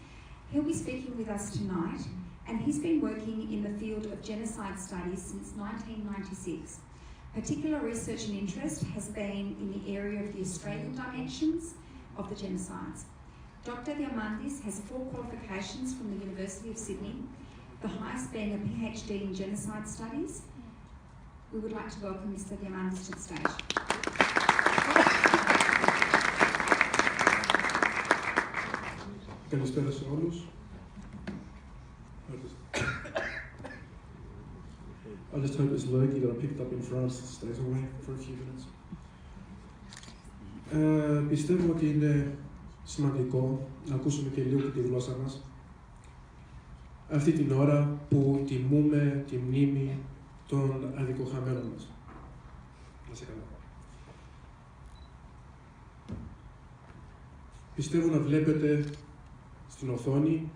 He'll be speaking with us tonight, and he's been working in the field of genocide studies since 1996. Particular research and interest has been in the area of the Australian dimensions of the genocides. Dr. Diamandis has 4 qualifications from the University of Sydney, the highest being a PhD in genocide studies. We would like to welcome Mr. Diamandis to the stage. Καλησπέρα σε όλους. I just hope it's Loki that I picked up in France stays away for a few minutes. Πιστεύω ότι είναι σημαντικό να ακούσουμε και λίγο τη γλώσσα μας αυτή την ώρα που τιμούμε τη μνήμη των αδικοχαμένων μας. Να σε καλά. Πιστεύω να βλέπετε στην οθόνη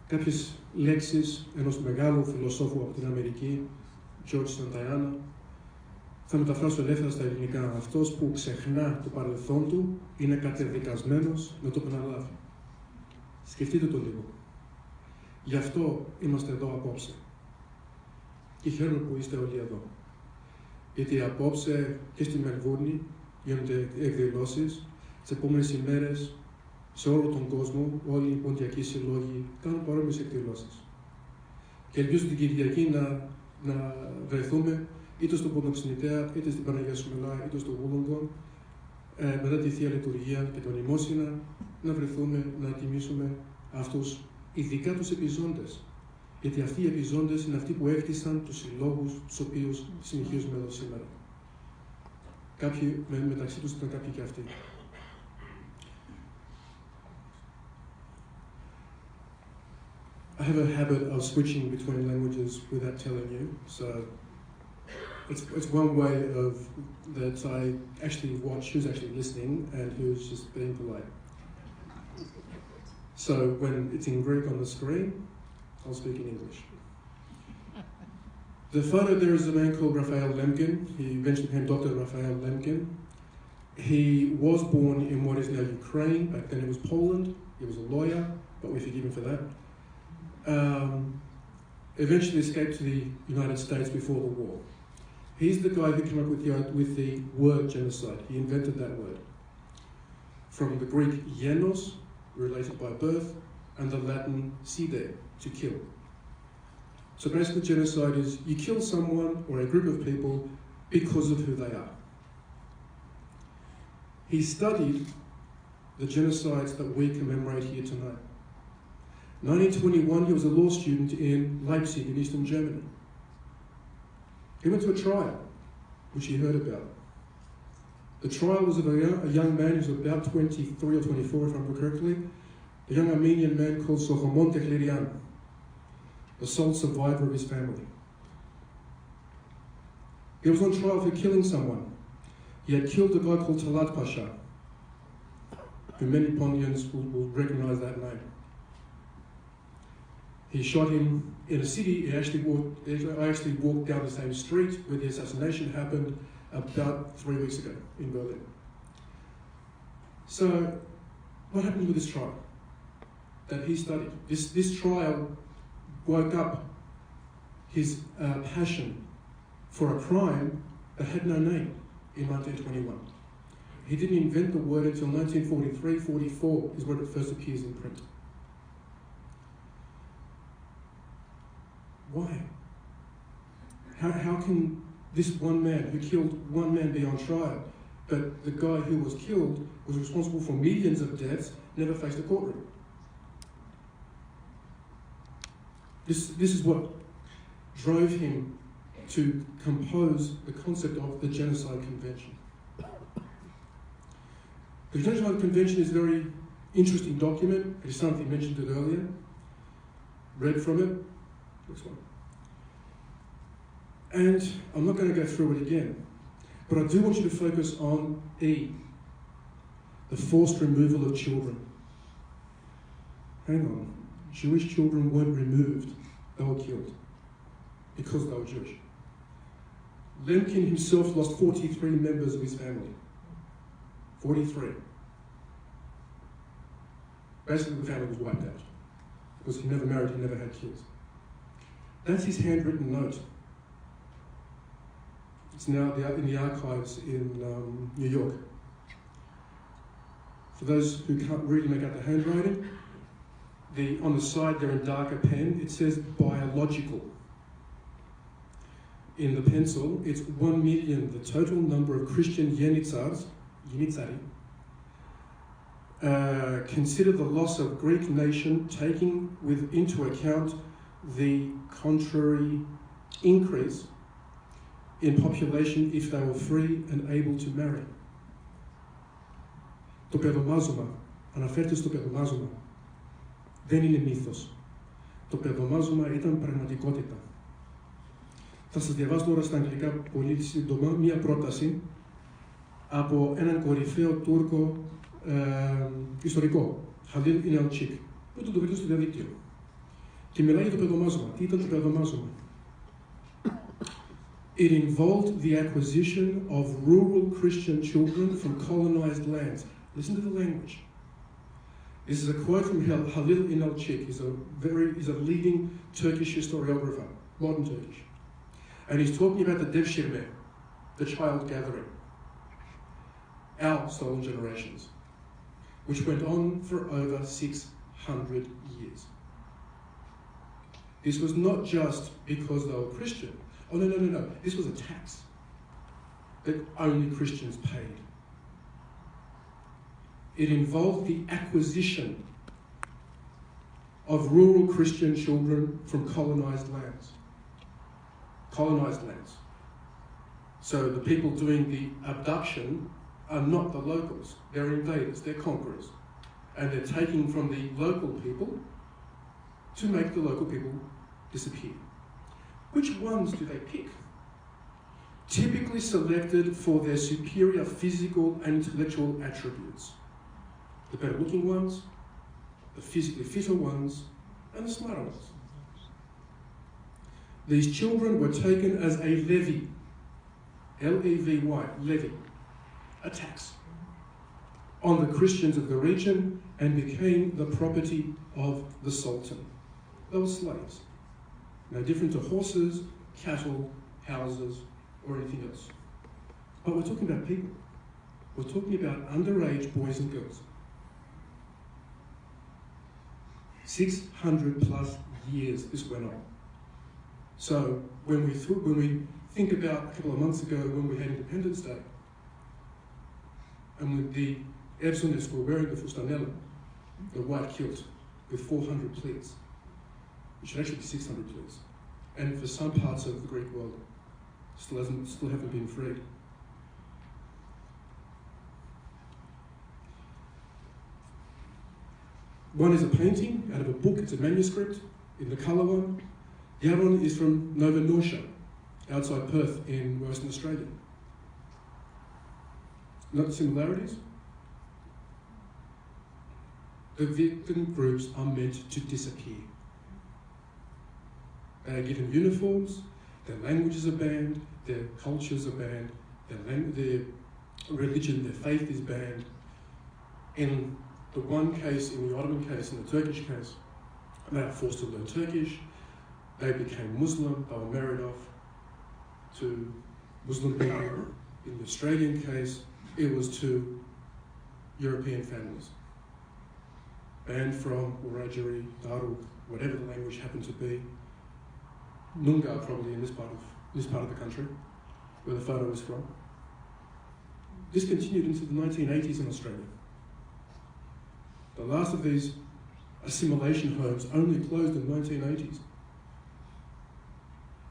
κάποιες λέξεις ενός μεγάλου φιλοσόφου από την Αμερική, George Santayana. Θα μεταφράσω ελεύθερα στα ελληνικά. Αυτός που ξεχνά το παρελθόν του είναι κατεδικασμένος να το επαναλάβει. Σκεφτείτε το λίγο. Γι' αυτό είμαστε εδώ απόψε. Και χαίρομαι που είστε όλοι εδώ. Γιατί απόψε και στη Μελβούρνη γίνονται εκδηλώσεις. Τις επόμενες ημέρες σε όλο τον κόσμο, όλοι οι ποντιακοί συλλόγοι κάνουν παρόμοιες εκδηλώσεις. Και ελπίζω την Κυριακή να βρεθούμε είτε στον Ποντοξενητέα, είτε στην Παναγία Σουμελά, είτε στο Wollongong, μετά τη Θεία Λειτουργία και τον Μνημόσυνα, να βρεθούμε να τιμήσουμε αυτούς, ειδικά τους επιζώντες. Γιατί αυτοί οι επιζώντες είναι αυτοί που έκτισαν τους συλλόγους, τους οποίους συνεχίζουμε εδώ σήμερα. Κάποιοι, μεταξύ τους ήταν κάποιοι και αυτοί. I have a habit of switching between languages without telling you, so it's one way of that I actually watch who's actually listening and who's just being polite. So when it's in Greek on the screen, I'll speak in English. The photo there is a man called Raphael Lemkin. He eventually became Dr. Raphael Lemkin. He was born in what is now Ukraine. Back then it was Poland. He was a lawyer, but we forgive him for that. Eventually escaped to the United States before the war. He's the guy who came up with the word genocide. He invented that word. From the Greek genos, related by birth, and the Latin side, to kill. So basically genocide is you kill someone or a group of people because of who they are. He studied the genocides that we commemorate here tonight. 1921, he was a law student in Leipzig in Eastern Germany. He went to a trial, which he heard about. The trial was of a young man who was about 23 or 24, if I remember correctly. a young Armenian man called Soghomon Tehlirian, the sole survivor of his family. He was on trial for killing someone. He had killed a guy called Talat Pasha, who many Pontians will recognize that name. He shot him in a city. I actually walked down the same street where the assassination happened about 3 weeks ago in Berlin. So, what happened with this trial that he studied? This trial woke up his passion for a crime that had no name in 1921. He didn't invent the word until 1943-44 is when it first appears in print. Why? How can this one man who killed one man be on trial, but the guy who was killed was responsible for millions of deaths, never faced a courtroom? This is what drove him to compose the concept of the Genocide Convention. The Genocide Convention is a very interesting document. It is something mentioned it earlier. Read from it. Next one. And I'm not going to go through it again, but I do want you to focus on E, the forced removal of children. Hang on. Jewish children weren't removed, they were killed because they were Jewish. Lemkin himself lost 43 members of his family. 43. Basically, the family was wiped out because he never married, he never had kids. That's his handwritten note. It's now in the archives in New York. For those who can't really make out the handwriting, on the side there in darker pen, it says biological. In the pencil, it's 1 million, the total number of Christian Yenitzari, consider the loss of Greek nation, taking into account the contrary increase in population if they were free and able to marry. Το παιδομάζωμα, αναφέρεται στο παιδομάζωμα. Δεν είναι μύθος. Το παιδομάζωμα ήταν πραγματικότητα. Θα σας διαβάσω τώρα στα αγγλικά πολύ σύντομα μία πρόταση από έναν κορυφαίο Τούρκο ιστορικό, Halil İnalcık, που το βρήκε στο διαδίκτυο. Και μιλάει για το παιδομάζωμα. Τι ήταν το παιδομάζωμα? It involved the acquisition of rural Christian children from colonized lands. Listen to the language. This is a quote from Halil İnalcık. He's a leading Turkish historiographer, modern Turkish. And he's talking about the devshirme, the child gathering, our stolen generations, which went on for over 600 years. This was not just because they were Christian. Oh, no. This was a tax that only Christians paid. It involved the acquisition of rural Christian children from colonized lands. Colonized lands. So the people doing the abduction are not the locals. They're invaders, they're conquerors. And they're taking from the local people to make the local people disappear. Which ones do they pick? Typically selected for their superior physical and intellectual attributes. The better looking ones, the physically fitter ones, and the smarter ones. These children were taken as a levy, L-E-V-Y, levy, a tax, on the Christians of the region and became the property of the Sultan. They were slaves. No different to horses, cattle, houses, or anything else. But we're talking about people. We're talking about underage boys and girls. 600 plus years this went on. So when we think about a couple of months ago when we had Independence Day, and when the Evsonists were wearing the fustanella, the white kilt, with 400 pleats, it should actually be 600 pleats. And for some parts of the Greek world, still haven't been freed. One is a painting out of a book, it's a manuscript in the colour one. The other one is from Nova Scotia, outside Perth in Western Australia. Not the similarities? The victim groups are meant to disappear. They are given uniforms, their languages are banned, their cultures are banned, their religion, their faith is banned. In the one case, in the Ottoman case, in the Turkish case, they are forced to learn Turkish, they became Muslim, they were married off to Muslim people. In the Australian case, it was to European families. Banned from Wiradjuri, Darug, whatever the language happened to be. Noongar, probably in this part of the country, where the photo is from. This continued into the 1980s in Australia. The last of these assimilation homes only closed in the 1980s.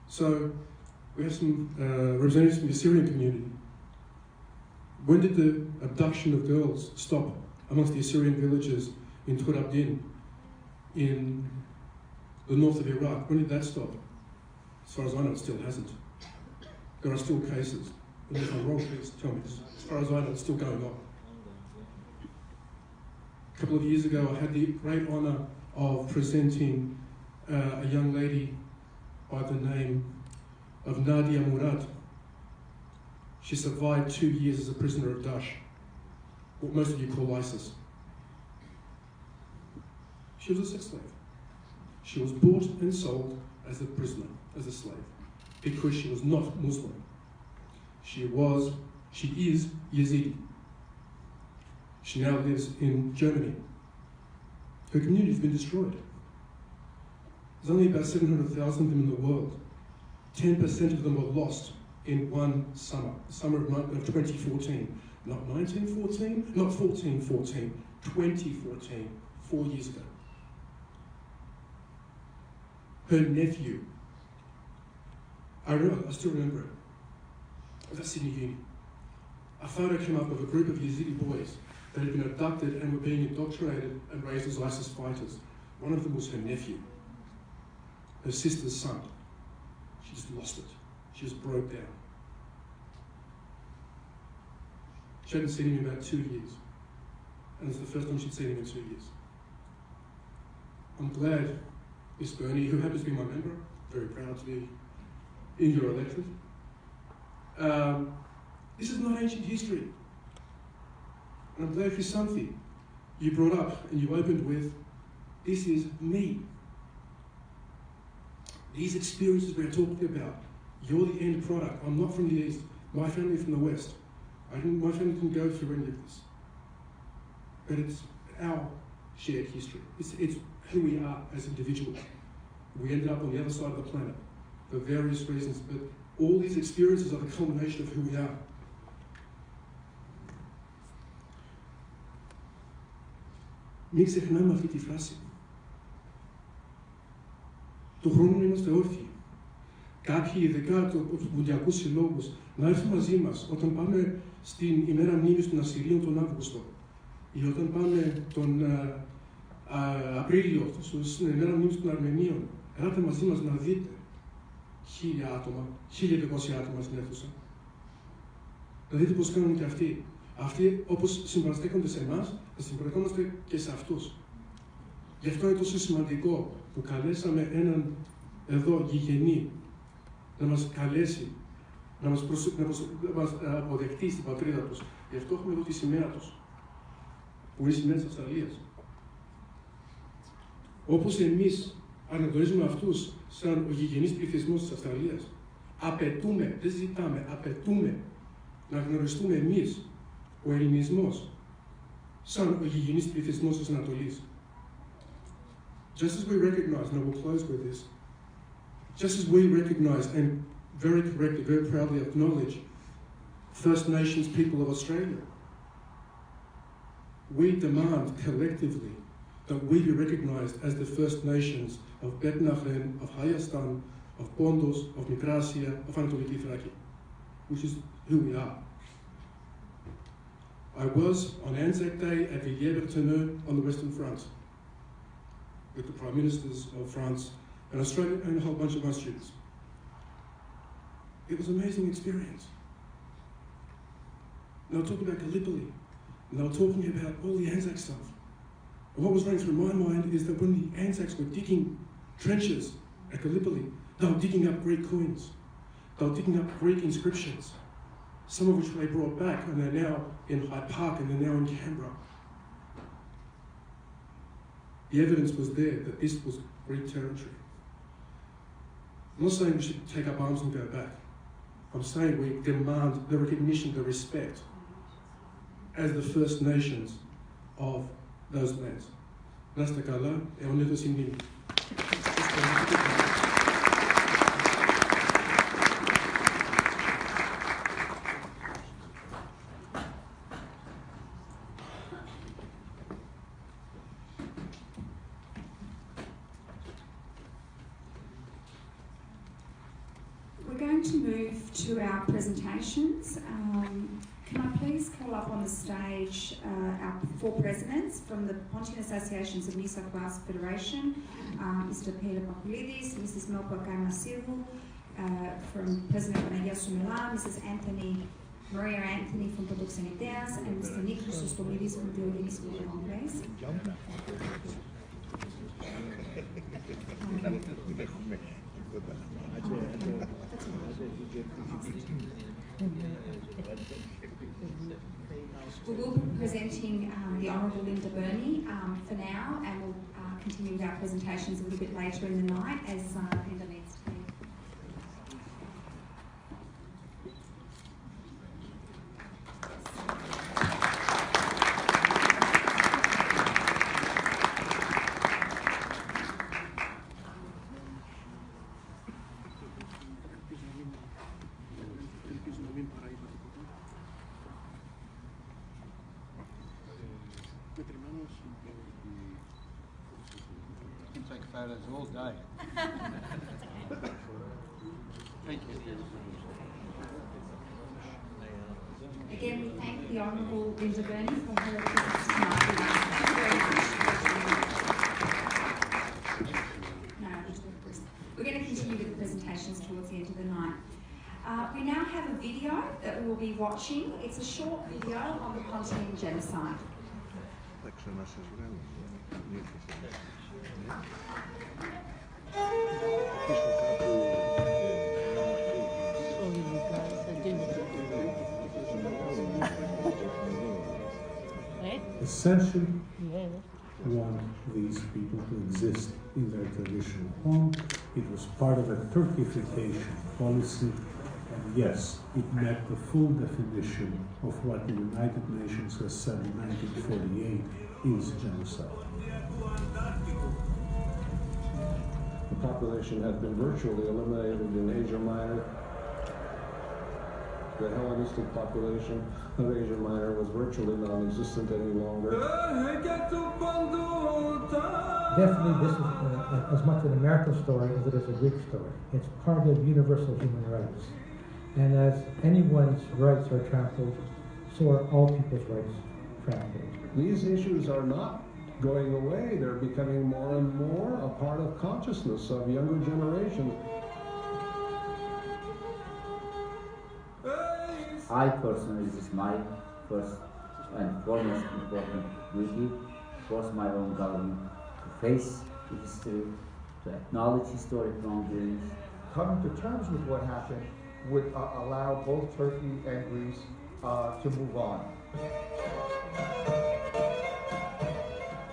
So we have some representatives from the Assyrian community. When did the abduction of girls stop amongst the Assyrian villages in Turabdin, in the north of Iraq? When did that stop? As far as I know, it still hasn't. There are still cases. And if I'm wrong, please tell me. As far as I know, it's still going on. A couple of years ago, I had the great honour of presenting a young lady by the name of Nadia Murad. She survived 2 years as a prisoner of Daesh, what most of you call ISIS. She was a sex slave. She was bought and sold as a prisoner, as a slave, because she was not Muslim. She is Yazidi. She now lives in Germany. Her community has been destroyed. There's only about 700,000 of them in the world. 10% of them were lost in one summer, the summer of 2014. Not 1914, not 1414, 2014, 4 years ago. Her nephew, I still remember it. I was at Sydney Uni. A photo came up of a group of Yazidi boys that had been abducted and were being indoctrinated and raised as ISIS fighters. One of them was her nephew, her sister's son. She just lost it. She just broke down. She hadn't seen him in about 2 years. And it's the first time she'd seen him in 2 years. I'm glad Miss Bernie, who happens to be my member, very proud to be in your electorate. This is not ancient history. And I'm glad for something you brought up and you opened with, this is me. These experiences we're talking about, you're the end product. I'm not from the East. My family from the West. My family didn't go through any of this. But it's our shared history. It's who we are as individuals. We ended up on the other side of the planet for various reasons, but all these experiences are the culmination of who we are. Μην ξεχνάμε αυτή τη φράση. Του χρόνου είμαστε όρθιοι. Κάποιοι, ειδικά από τους βουλιακούς συλλόγους, να έρθουν μαζί μας όταν πάμε στην ημέρα μνήμης των Ασσυρίων τον Αύγουστο ή όταν πάμε τον Απρίλιο στην ημέρα μνήμης των Αρμενίων. Ελάτε μαζί μας να δείτε 1.000 άτομα, 1.200 άτομα στην αίθουσα. Να δείτε πώς κάνουν και αυτοί. Αυτοί, όπως συμπαραστέκονται σε εμάς, θα συμπαραστέκονται και σε αυτούς. Γι' αυτό είναι τόσο σημαντικό που καλέσαμε έναν εδώ γηγενή να μας καλέσει, να μας αποδεχτεί στην πατρίδα τους. Γι' αυτό έχουμε εδώ τη σημαία τους, που είναι η σημαία της Αυστραλίας. Όπως εμείς αναγνωρίζουμε αυτούς σαν ο γηγενής πληθυσμός της Αυστραλίας, απαιτούμε, δεν ζητάμε, απαιτούμε να γνωριστούμε εμείς, ο ελληνισμός, σαν ο γηγενής πληθυσμός της Ανατολής. Just as we recognize, and I will close with this, just as we recognize and very correctly, very proudly acknowledge First Nations people of Australia, we demand collectively that we be recognized as the First Nations of Bet-Nachen, of Hayastan, of Pontos, of Mikrasia, of Anatoliki Thrakki, which is who we are. I was on Anzac Day at Villiers-Bretonneux on the Western Front. with the Prime Ministers of France and Australia and a whole bunch of our students. It was an amazing experience. They were talking about Gallipoli, and they were talking about all the Anzac stuff. And what was running through my mind is that when the Anzacs were digging trenches at Gallipoli, they were digging up Greek coins. They were digging up Greek inscriptions, some of which they brought back, and they're now in Hyde Park, and they're now in Canberra. The evidence was there that this was Greek territory. I'm not saying we should take up arms and go back. I'm saying we demand the recognition, the respect, as the First Nations of those lands. Nasta καλά, αιώνεται η μνήμη. We're going to move to our presentations. Can I please call up on the stage our four presidents from the Pontian Associations of New South Wales Federation, Mr. Peter Papoulidis, Mrs. Melpa Gaimasilu, from President Panagia Soumela, Mrs. Maria Anthony from Pontos, and Mr. Nick Chrysostomidis from the Organisme de Congrès. We will be presenting the Honourable Linda Burney for now, and we'll continue with our presentations a little bit later in the night as Linda needs to leave. Photos all day. Thank you. Again, we thank the Honourable Linda Burney for her presence tonight. Thank you very much. We're going to continue with the presentations towards the end of the night. We now have a video that we will be watching. It's a short video on the Pontian Genocide. Essentially want these people to exist in their traditional home. It was part of a Turkification policy, and yes, it met the full definition of what the United Nations has said in 1948 is genocide. The population had been virtually eliminated in Asia Minor. The Hellenistic population of Asia Minor was virtually non-existent any longer. Definitely, this is as much an American story as it is a Greek story. It's part of universal human rights. And as anyone's rights are trampled, so are all people's rights trampled. These issues are not going away. They're becoming more and more a part of consciousness of younger generations. I personally, this is my first and foremost important duty, force my own government to face history, to acknowledge historic wrongdoings. Coming to terms with what happened would allow both Turkey and Greece to move on.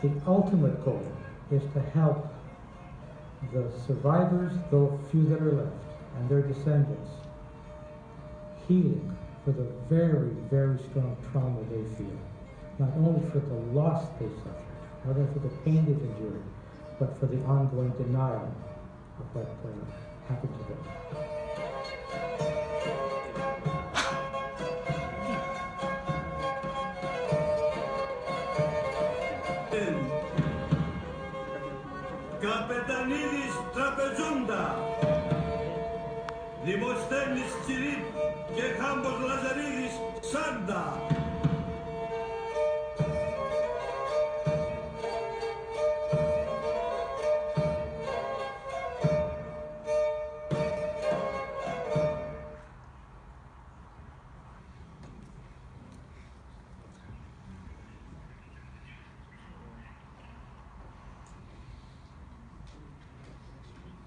The ultimate goal is to help the survivors, the few that are left, and their descendants, healing for the very, very strong trauma they feel. Not only for the loss they suffered, not only for the pain they've endured, but for the ongoing denial of what happened to them. Καπετανίδης Τραπεζούντα, Δημοσθένης Τσιρίπ και Χάμπος Λαζαρίδης Σάντα.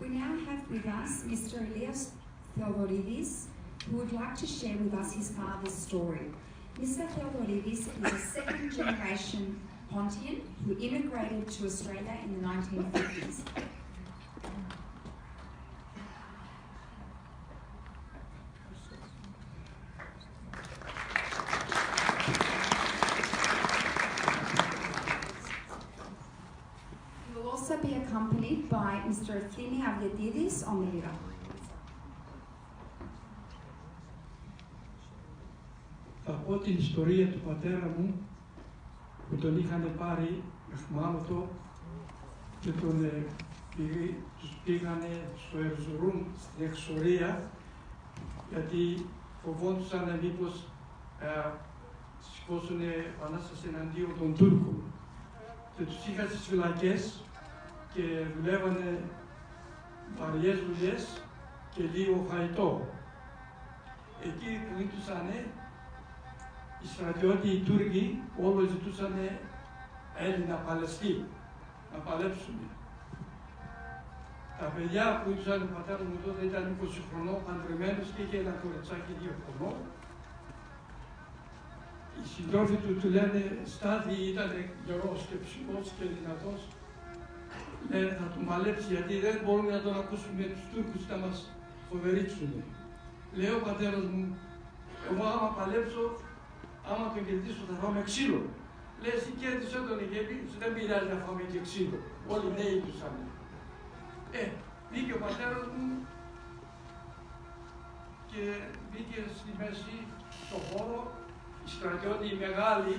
We now have with us Mr. Elias Theodoridis, who would like to share with us his father's story. Mr. Theodoridis is a second-generation Pontian who immigrated to Australia in the 1950s. He will also be accompanied by Mr. Ethini Avietidis on the lira. Θα πω την ιστορία του πατέρα μου που τον είχαν πάρει εχμάλωτο και τους πήγανε στο Ερζουρούμ στην εξορία γιατί φοβόντουσαν μήπως σηκώσουν επανάσταση εναντίον των Τούρκων. Και τους είχαν στις φυλακές και δουλεύανε βαριές δουλειές και λίγο φαγητό. Εκεί που ήτουσανε οι στρατιώτοι, οι Τούρκοι, όλο ζητούσαν Έλληνα Παλαιστή να παλέψουν. Τα παιδιά που ήτουσαν ο πατέρα μου τότε ήταν 20 χρονών, παντρεμένος και είχε ένα κοριτσάκι 2 χρονών. Οι συντρόφοι του λένε Στάθη ήταν γερός και ψυχός και δυνατός. Λένε θα τον παλέψει γιατί δεν μπορούμε να τον ακούσουμε τους Τούρκους να μας φοβερίξουν. Λέει ο πατέρας μου, εγώ άμα παλέψω, άμα τον κερδίσω θα φάμε ξύλο. Λέει εσύ κέρδισε τον Αιγύπτη, δεν πειράζει να φάμε και ξύλο. Όλοι νέοι τους άνε. Μπήκε ο πατέρας μου και μπήκε στη μέση, στο χώρο, οι στρατιώτοι οι μεγάλοι,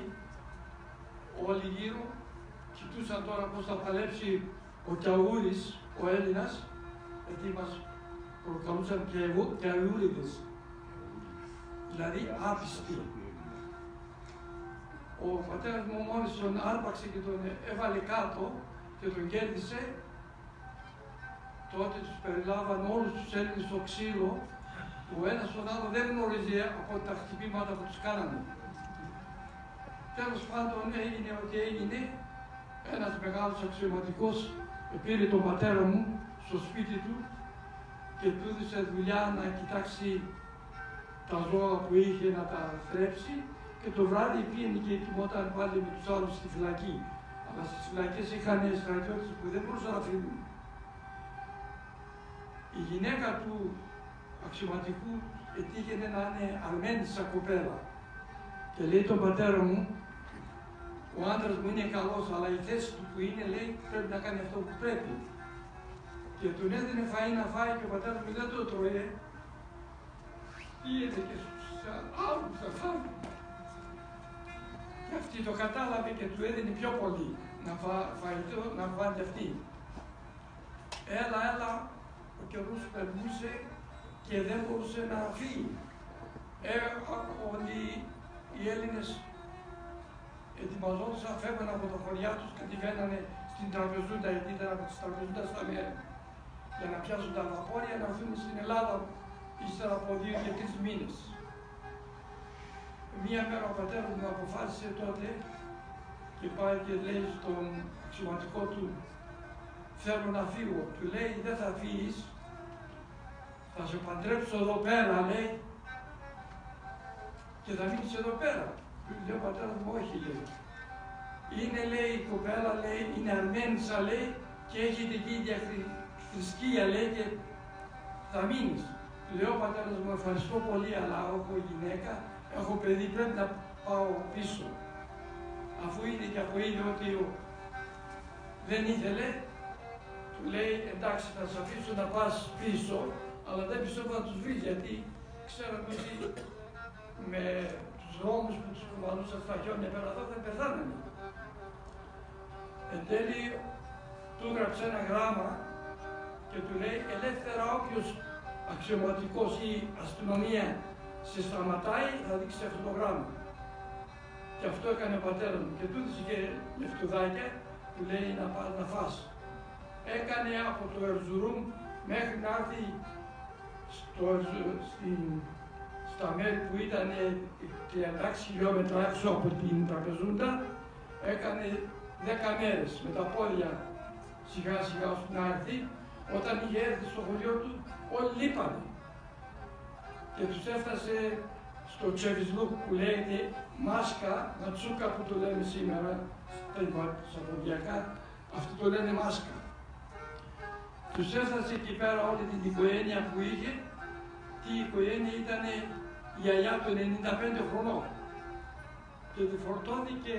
όλοι γύρω, κοιτούσαν τώρα πώς θα παλέψει ο Κιαούρης, ο Έλληνας, γιατί μας προκαλούσαν Κιαούριδες, δηλαδή άπιστοι. Ο πατέρας μου μόλις τον άρπαξε και τον έβαλε κάτω και τον κέρδισε, τότε τους περιλάβαν όλους τους Έλληνες στο ξύλο, ο ένας τον άλλο δεν γνώριζε από τα χτυπήματα που τους κάνανε. Τέλος πάντων έγινε ό,τι έγινε, ένας μεγάλος αξιωματικός πήρε τον πατέρα μου στο σπίτι του και του έδωσε δουλειά να κοιτάξει τα ζώα που είχε να τα θρέψει και το βράδυ πήγαινε και κοιμόταν πάλι με τους άλλους στη φυλακή. Αλλά στις φυλακές είχαν στρατιώτες που δεν μπορούσαν να φύγουν. Η γυναίκα του αξιωματικού ετύχαινε να είναι αρμένισσα κοπέλα. Και λέει τον πατέρα μου, ο άντρας μου είναι καλός, αλλά η θέση του που είναι, λέει, πρέπει να κάνει αυτό που πρέπει. Και τον έδινε φαΐ να φάει και ο πατέρας μου δεν το τρώε. Πήγαινε και στους άλλους θα φάει. Και αυτή το κατάλαβε και του έδινε πιο πολύ να φαγητό, να φάει και αυτή. Έλα, ο καιρός περνούσε και δεν μπορούσε να φύγει. Όλοι οι Έλληνες ετοιμαζόντουσαν, φεύγαν από τα χωριά τους και κατηγαίνανε στην Τραπεζούντα, γιατί ήταν από τις Τραπεζούντα στα μέρη, για να πιάσουν τα βαπόρια να έρθουν στην Ελλάδα ύστερα από 2 και 3 μήνες. Μία μέρα ο πατέρας μου αποφάσισε τότε και πάει και λέει στον αξιωματικό του, θέλω να φύγω. Του λέει, δεν θα φύγεις, θα σε παντρέψω εδώ πέρα, λέει, και θα μείνεις εδώ πέρα. Λέει ο πατέρας μου, όχι, λέει. Είναι, λέει, η κοπέλα, λέει, είναι αρμένισσα, λέει, και έχει την ίδια θρησκεία, λέει, και θα μείνεις. Λέω ο πατέρας μου, ευχαριστώ πολύ, αλλά έχω γυναίκα, έχω παιδί, πρέπει να πάω πίσω. Αφού είδε και είδε ότι δεν ήθελε, του λέει, εντάξει, θα σε αφήσω να πας πίσω, αλλά δεν πιστεύω να τους βρεις, γιατί ξέραμε ότι με τους δρόμους που τους κουβαλούσαν στα χιόνια πέρα εδώ δεν πεθάνανε. Εν τέλει, του έγραψε ένα γράμμα και του λέει, ελεύθερα όποιος αξιωματικός ή αστυνομία σε σταματάει, θα δείξει αυτό το γράμμα. Και αυτό έκανε ο πατέρας μου και του έδωσε και λεφτουδάκια, του λέει να πας να φας. Έκανε από το Ερζουρούμ μέχρι να έρθει στα μέρη που ήταν 36 χιλιόμετρα έξω από την Τραπεζούντα, έκανε 10 μέρες με τα πόδια σιγά σιγά ώστε να έρθει. Όταν είχε έρθει στο χωριό του, όλοι λείπανε. Και τους έφτασε στο Τσεβισλούκ που λέγεται Μάσκα, Ματσούκα που το λέμε σήμερα, στα Σαββατιακά, αυτοί το λένε Μάσκα. Τους έφτασε εκεί πέρα όλη την οικογένεια που είχε. Τι οικογένεια ήταν η γιαγιά του 95 χρονών. Και τη φορτώθηκε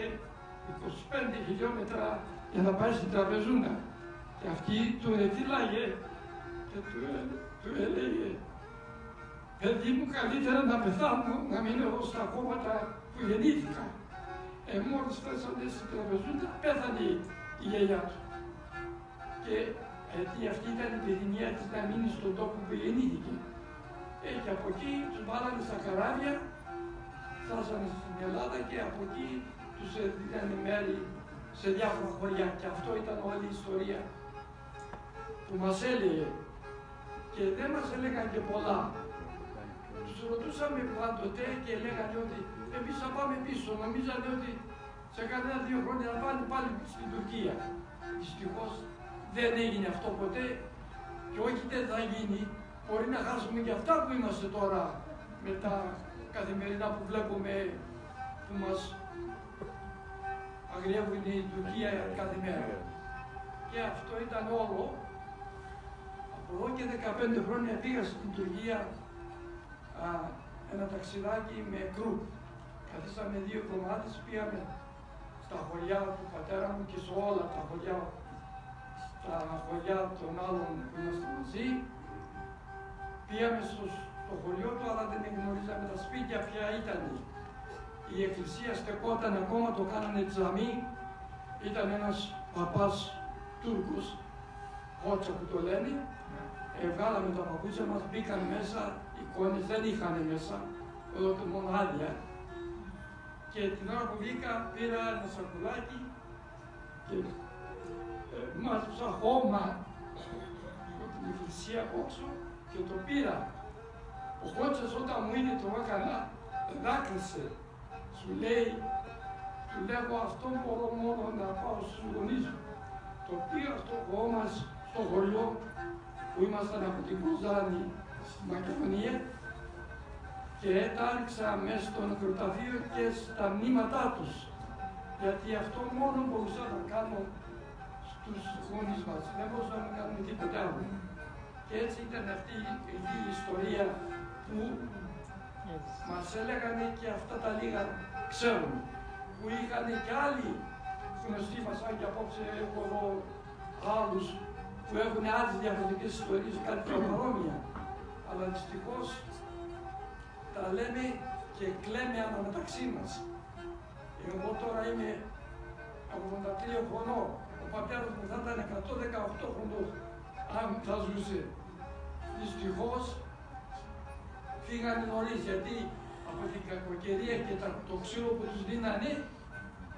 25 χιλιόμετρα για να πάει στην Τραπεζούνα. Και αυτή του ετήλαγε και του έλεγε «Παιδί μου, καλύτερα να πεθάνω, να μείνω εδώ στα κόμματα που γεννήθηκα». Μόλις φτάσανε στην Τραπεζούνα, πέθανε η γιαγιά του. Και γιατί αυτή ήταν η επιθυμία της να μείνει στον τόπο που γεννήθηκε. Και από εκεί τους βάλανε στα καράβια, φτάσανε στην Ελλάδα και από εκεί τους έδιναν μέρη σε διάφορα χωριά. Και αυτό ήταν όλη η ιστορία που μας έλεγε. Και δεν μας έλεγαν και πολλά. Τους ρωτούσαμε πάντοτε και λέγανε ότι εμείς θα πάμε πίσω. Νομίζανε ότι σε κανένα 2 χρόνια θα πάνε πάλι στην Τουρκία. Δυστυχώς δεν έγινε αυτό ποτέ και όχι δεν θα γίνει. Μπορεί να χάσουμε και αυτά που είμαστε τώρα με τα καθημερινά που βλέπουμε που μας αγριεύουν η Τουρκία κάθε μέρα. Και αυτό ήταν όλο. Από εδώ και 15 χρόνια πήγα στην Τουρκία ένα ταξιδάκι με γκρουπ. Καθίσαμε 2 εβδομάδες, πήγαμε στα χωριά του πατέρα μου και σε όλα τα χωριά των άλλων που ήμασταν μαζί. Πήγαμε στο χωριό του, αλλά δεν γνωρίζαμε τα σπίτια ποια ήταν. Η εκκλησία στεκόταν ακόμα, το κάνανε τζαμί. Ήταν ένας παπάς Τούρκος, Χότσα που το λένε. Βγάλαμε τα παπούτσια μας, μπήκαν μέσα, εικόνες δεν είχαν μέσα, εδώ το μόνο άδεια. Και την ώρα που βγήκα πήρα ένα σακουλάκι και μάζεψα χώμα από την εκκλησία απόξω και το πήρα. Ο Χότσας όταν μου είδε το έκανα, δάκρυσε. Σου λέει, του λέγω αυτό μπορώ μόνο να πάω στους γονείς μου. Το πήρα στο χώμα στο χωριό που ήμασταν από την Κοζάνη στη Μακεδονία και τα άριξα μέσα στο νεκροταφείο και στα μνήματά τους. Γιατί αυτό μόνο μπορούσα να κάνω στους γονείς μας. Δεν μπορούσα να κάνουμε τίποτα άλλο. Και έτσι ήταν αυτή η ιστορία που μας έλεγανε και αυτά τα λίγα ξέρουν. Που είχαν και άλλοι γνωστοί μας, αν και απόψε έχω εδώ άλλους που έχουν άλλες διαφορετικές ιστορίες, κάτι παρόμοια. Αλλά δυστυχώς τα λέμε και κλαίμε αναμεταξύ μας. Εγώ τώρα είμαι 83 χρονών. Ο πατέρας μου θα ήταν 118 χρονών, αν θα ζούσε. Δυστυχώς φύγανε νωρίς, γιατί από την κακοκαιρία και το ξύλο που τους δίνανε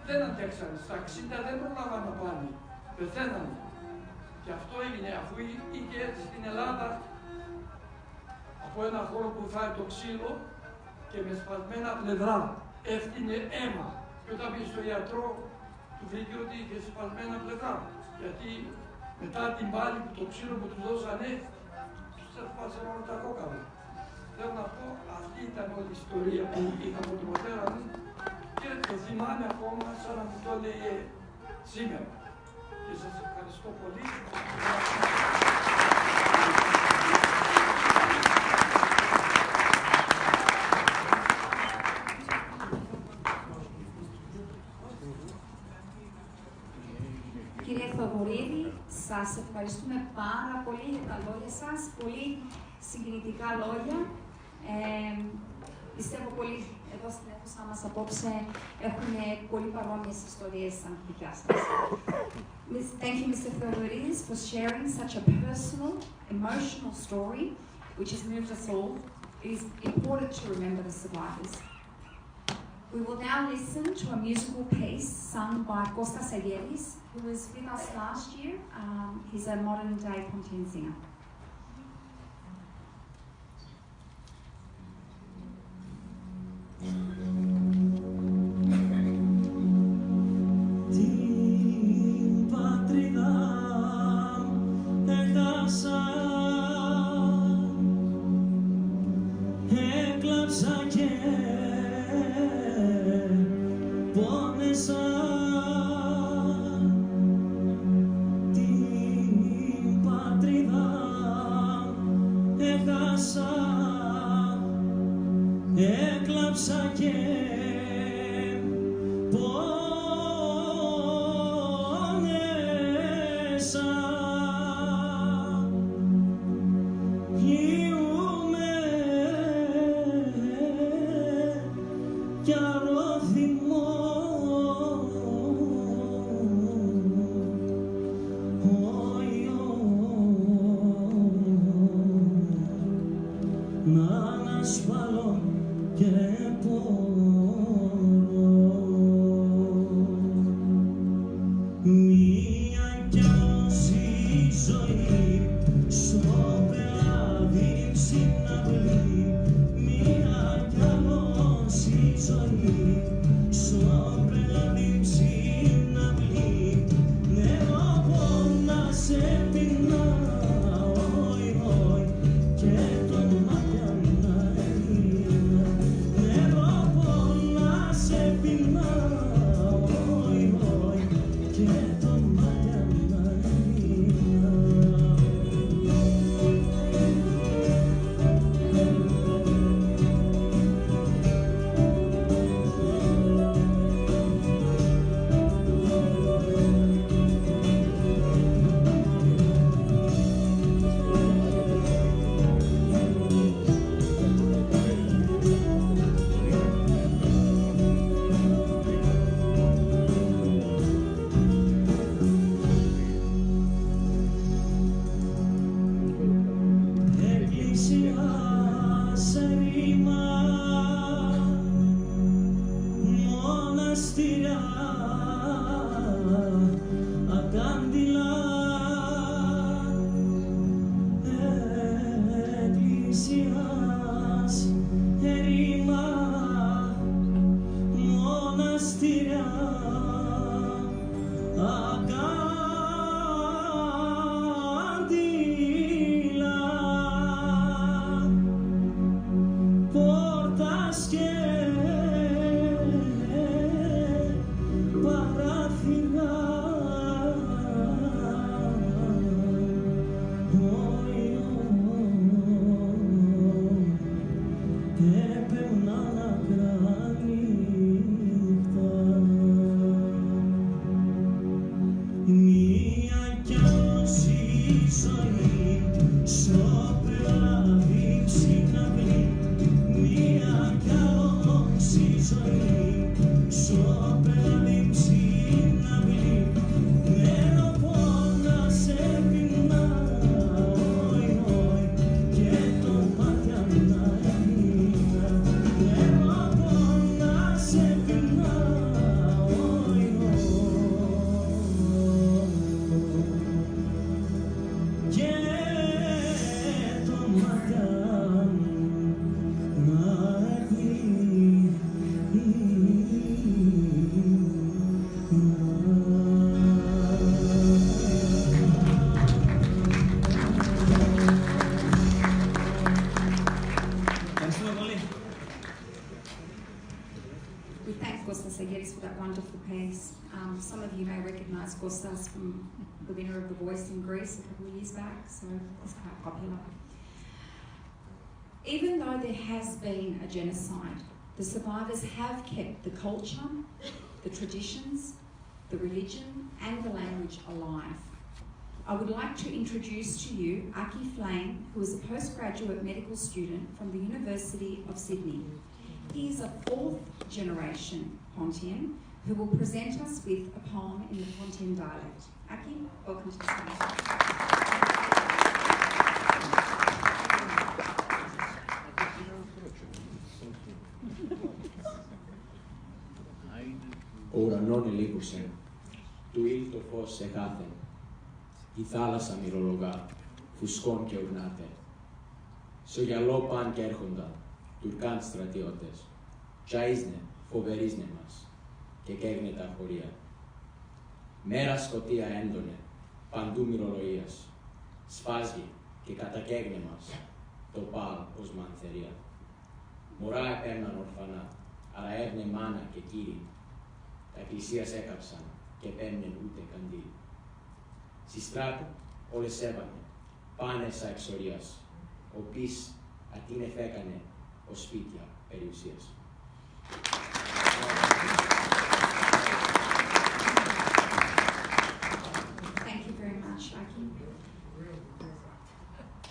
δεν αντέξανε. Στα 60 δεν προλάβαν να πάνε. Πεθαίνανε. Και αυτό έγινε αφού είχε έτσι στην Ελλάδα από ένα χώρο που φάει το ξύλο και με σπασμένα πλευρά έφτιανε αίμα. Και όταν πήγε στο ιατρό του βρήκε ότι είχε σπασμένα πλευρά. Γιατί μετά την πάλη που το ξύλο που τους δώσανε τους έσπασαν όλα τα κόκαλα. Θέλω να πω, αυτή ήταν όλη η ιστορία που είχα από τον πατέρα μου και το θυμάμαι ακόμα σαν να μου το έλεγε σήμερα. Και σας ευχαριστώ πολύ. Κύριε Θοδωρίδη, σας ευχαριστούμε πάρα πολύ για τα λόγια σας, πολύ συγκινητικά λόγια. Πιστεύω πολύ εδώ στην αίθουσα μας απόψε έχουν πολύ παρόμοιες ιστορίες σαν τη δικιά σας. Thank you, Mr. Theodoridis, for sharing such a personal, emotional story which has moved us all. It is important to remember the survivors. We will now listen to a musical piece sung by Kostas Agelis, who was with us last year. He's a modern-day Pontian singer. Την πατρίδα έχασαν έχασα, έκλαψα και πόνεσα την πατρίδα, έχασα, έκλαψα και Some of you may recognise Kostas from the winner of The Voice in Greece a couple of years back, so it's quite popular. Even though there has been a genocide, the survivors have kept the culture, the traditions, the religion and the language alive. I would like to introduce to you Aki Flame, who is a postgraduate medical student from the University of Sydney. He is a fourth generation Pontian who will present us with a poem in the Pontian dialect. Aki, welcome to the stage. Ο ουρανόν ελίγουσε, του ήλ το φως εγάθε, η θάλασσα μυρολογά, φουσκών και ουρνάται. Στο γυαλό παν και έρχοντα, τουρκάν στρατιώτες, τσαΐσνε, φοβερίζνε μας, και καίγνε τα χωρία. Μέρα σκοτία έντονε, παντού μυρολογίας, σφάζει και κατακαίγνε μας το πάλ ως μανθερία. Μωρά επέμναν ορφανά, άρα έρνε μάνα και κύριοι. Τα εκκλησίας έκαψαν και επέμνεν ούτε καντήλ. Στη στράτου όλες έβανε, πάνε σα εξορίας, οποίς ατήν εφέκανε ως σπίτια περιουσίας. Thank you very much, Aki.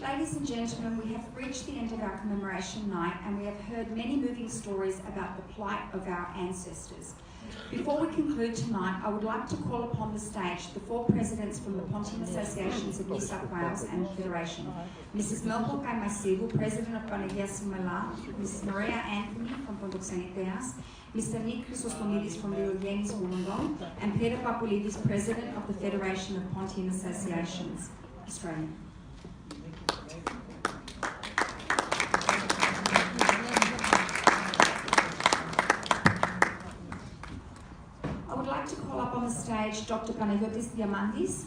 Ladies and gentlemen, we have reached the end of our commemoration night and we have heard many moving stories about the plight of our ancestors. Before we conclude tonight, I would like to call upon the stage the four presidents from the Pontian Associations of New South Wales and Federation. Mrs. Melpo Kaimasivu, President of Panagia Simala, Mrs. Maria Anthony from Pontos, Mr. Nick Chrysostomidis from the Yenis Wollongong, and Peter Papoulidis, President of the Federation of Pontian Associations, Australia. I would like to call up on the stage Dr. Panagiotis Diamandis,